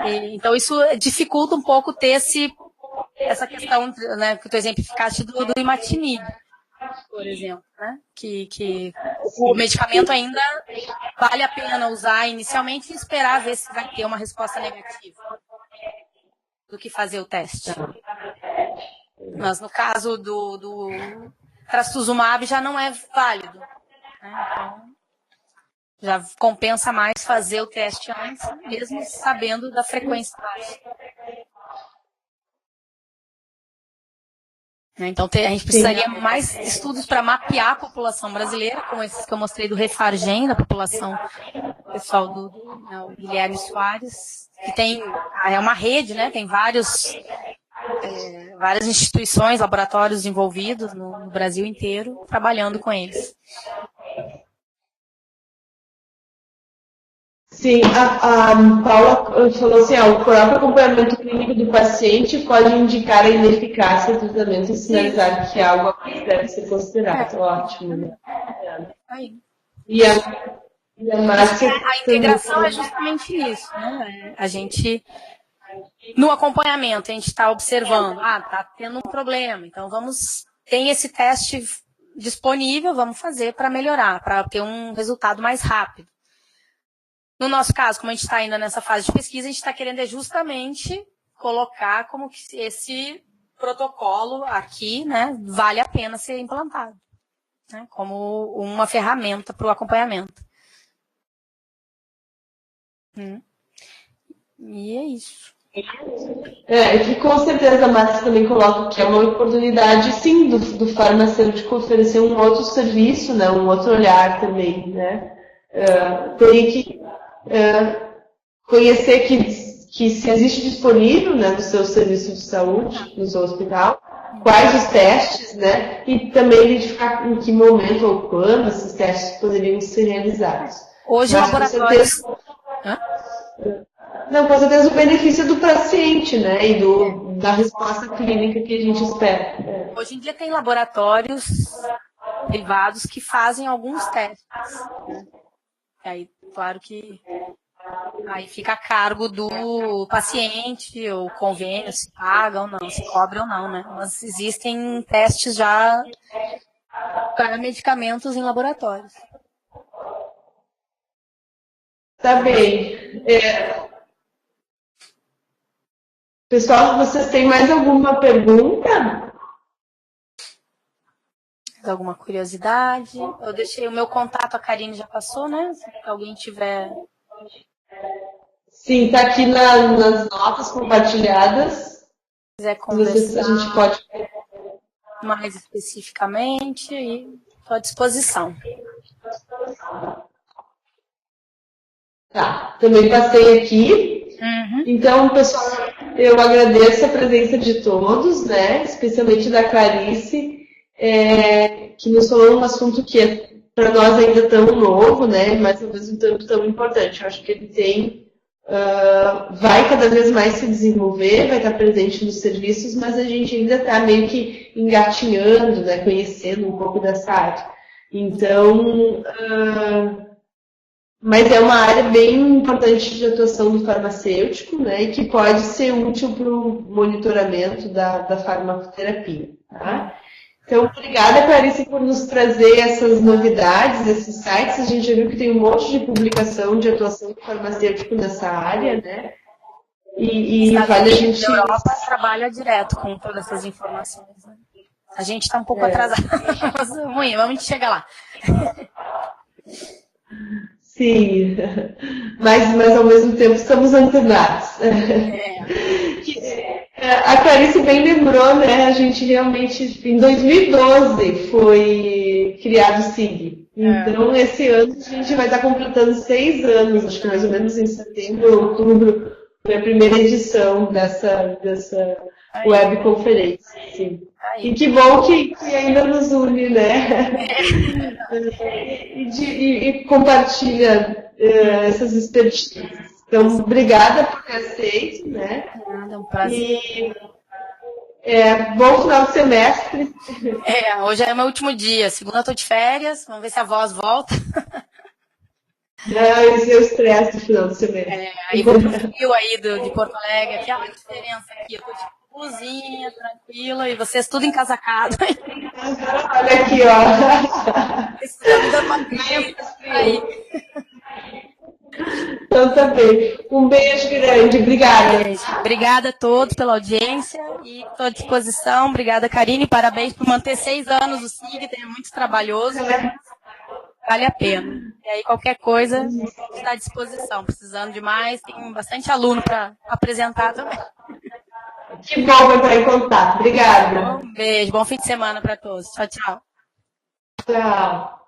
Então isso dificulta um pouco ter essa questão, né, que tu exemplificaste do imatinib, por exemplo, né, que o medicamento ainda vale a pena usar inicialmente e esperar ver se vai ter uma resposta negativa do que fazer o teste. Mas no caso do trastuzumab já não é válido, né? Então já compensa mais fazer o teste antes, mesmo sabendo da frequência baixa. Então a gente precisaria mais estudos para mapear a população brasileira, como esses que eu mostrei do Refargem, da população pessoal do Guilherme Soares, que é uma rede, né? Tem várias instituições, laboratórios envolvidos no Brasil inteiro, trabalhando com eles. Sim, a Paula falou assim, o próprio acompanhamento clínico do paciente pode indicar a ineficácia do tratamento e sinalizar que algo a mais deve ser considerado. Ótimo, né? E a Márcia... A integração é justamente isso, né? A gente, no acompanhamento, a gente está observando, está tendo um problema, então tem esse teste disponível, vamos fazer para melhorar, para ter um resultado mais rápido. No nosso caso, como a gente está ainda nessa fase de pesquisa, a gente está querendo justamente colocar como que esse protocolo aqui, né, vale a pena ser implantado, né, como uma ferramenta para o acompanhamento. E é isso. Que com certeza a Márcia também coloca que é uma oportunidade, sim, do farmacêutico oferecer um outro serviço, né, um outro olhar também, né. Teria que conhecer que se existe disponível, né, no seu serviço de saúde, no seu hospital, quais os testes, né, e também identificar em que momento ou quando esses testes poderiam ser realizados. Hoje, laboratórios... Com certeza o benefício do paciente, né, e da resposta clínica que a gente espera. Hoje em dia tem laboratórios privados que fazem alguns testes, né? Aí, claro que aí fica a cargo do paciente, ou convênio, se paga ou não, se cobra ou não, né? Mas existem testes já para medicamentos em laboratórios. Tá bem. Pessoal, vocês têm mais alguma pergunta? Alguma curiosidade? Eu deixei o meu contato, a Karine já passou, né? Se alguém tiver... Sim, está aqui nas notas compartilhadas. Se quiser conversar a gente pode... mais especificamente, e estou à disposição. Tá, também passei aqui. Então, pessoal, eu agradeço a presença de todos, né? Especialmente da Clarice, que nos falou um assunto que é para nós ainda tão novo, né? Mas ao mesmo tempo tão importante. Eu acho que ele vai cada vez mais se desenvolver, vai estar presente nos serviços, mas a gente ainda está meio que engatinhando, né? Conhecendo um pouco dessa área. Então, mas é uma área bem importante de atuação do farmacêutico, né, e que pode ser útil para o monitoramento da farmacoterapia. Tá? Então, obrigada, Clarice, por nos trazer essas novidades, esses sites. A gente já viu que tem um monte de publicação de atuação do farmacêutico nessa área, né? E vale a gente... A Europa trabalha direto com todas essas informações. Né? A gente está um pouco atrasado, mas vamos chegar lá. Sim, mas ao mesmo tempo estamos antenados. A Clarice bem lembrou, né? A gente realmente, em 2012, foi criado o SIG. Então, esse ano a gente vai estar completando 6 anos, acho que mais ou menos em setembro, outubro, foi a primeira edição dessa webconferência. Sim. E que bom que ainda nos une, né? E compartilha essas expertises. Então, obrigada por ter aceito, né? É um prazer. Bom final de semestre. Hoje é meu último dia. Segunda eu estou de férias, vamos ver se a voz volta. Esse é o estresse do final de semestre. Aí vou pro frio aí de Porto Alegre, aqui, a diferença aqui, eu tô de cozinha, tranquila, e vocês tudo encasacado. Olha aqui, ó. Isso tá me dando uma crença aí. Então tá bem. Um beijo grande, obrigada. Obrigada a todos pela audiência e estou à disposição. Obrigada, Karine, parabéns por manter 6 anos o SIG, é muito trabalhoso, mas vale a pena. E aí, qualquer coisa, está à disposição. Precisando de mais, tem bastante aluno para apresentar também. Que bom entrar em contato. Obrigada. Um beijo, bom fim de semana para todos. Tchau, tchau. Tchau.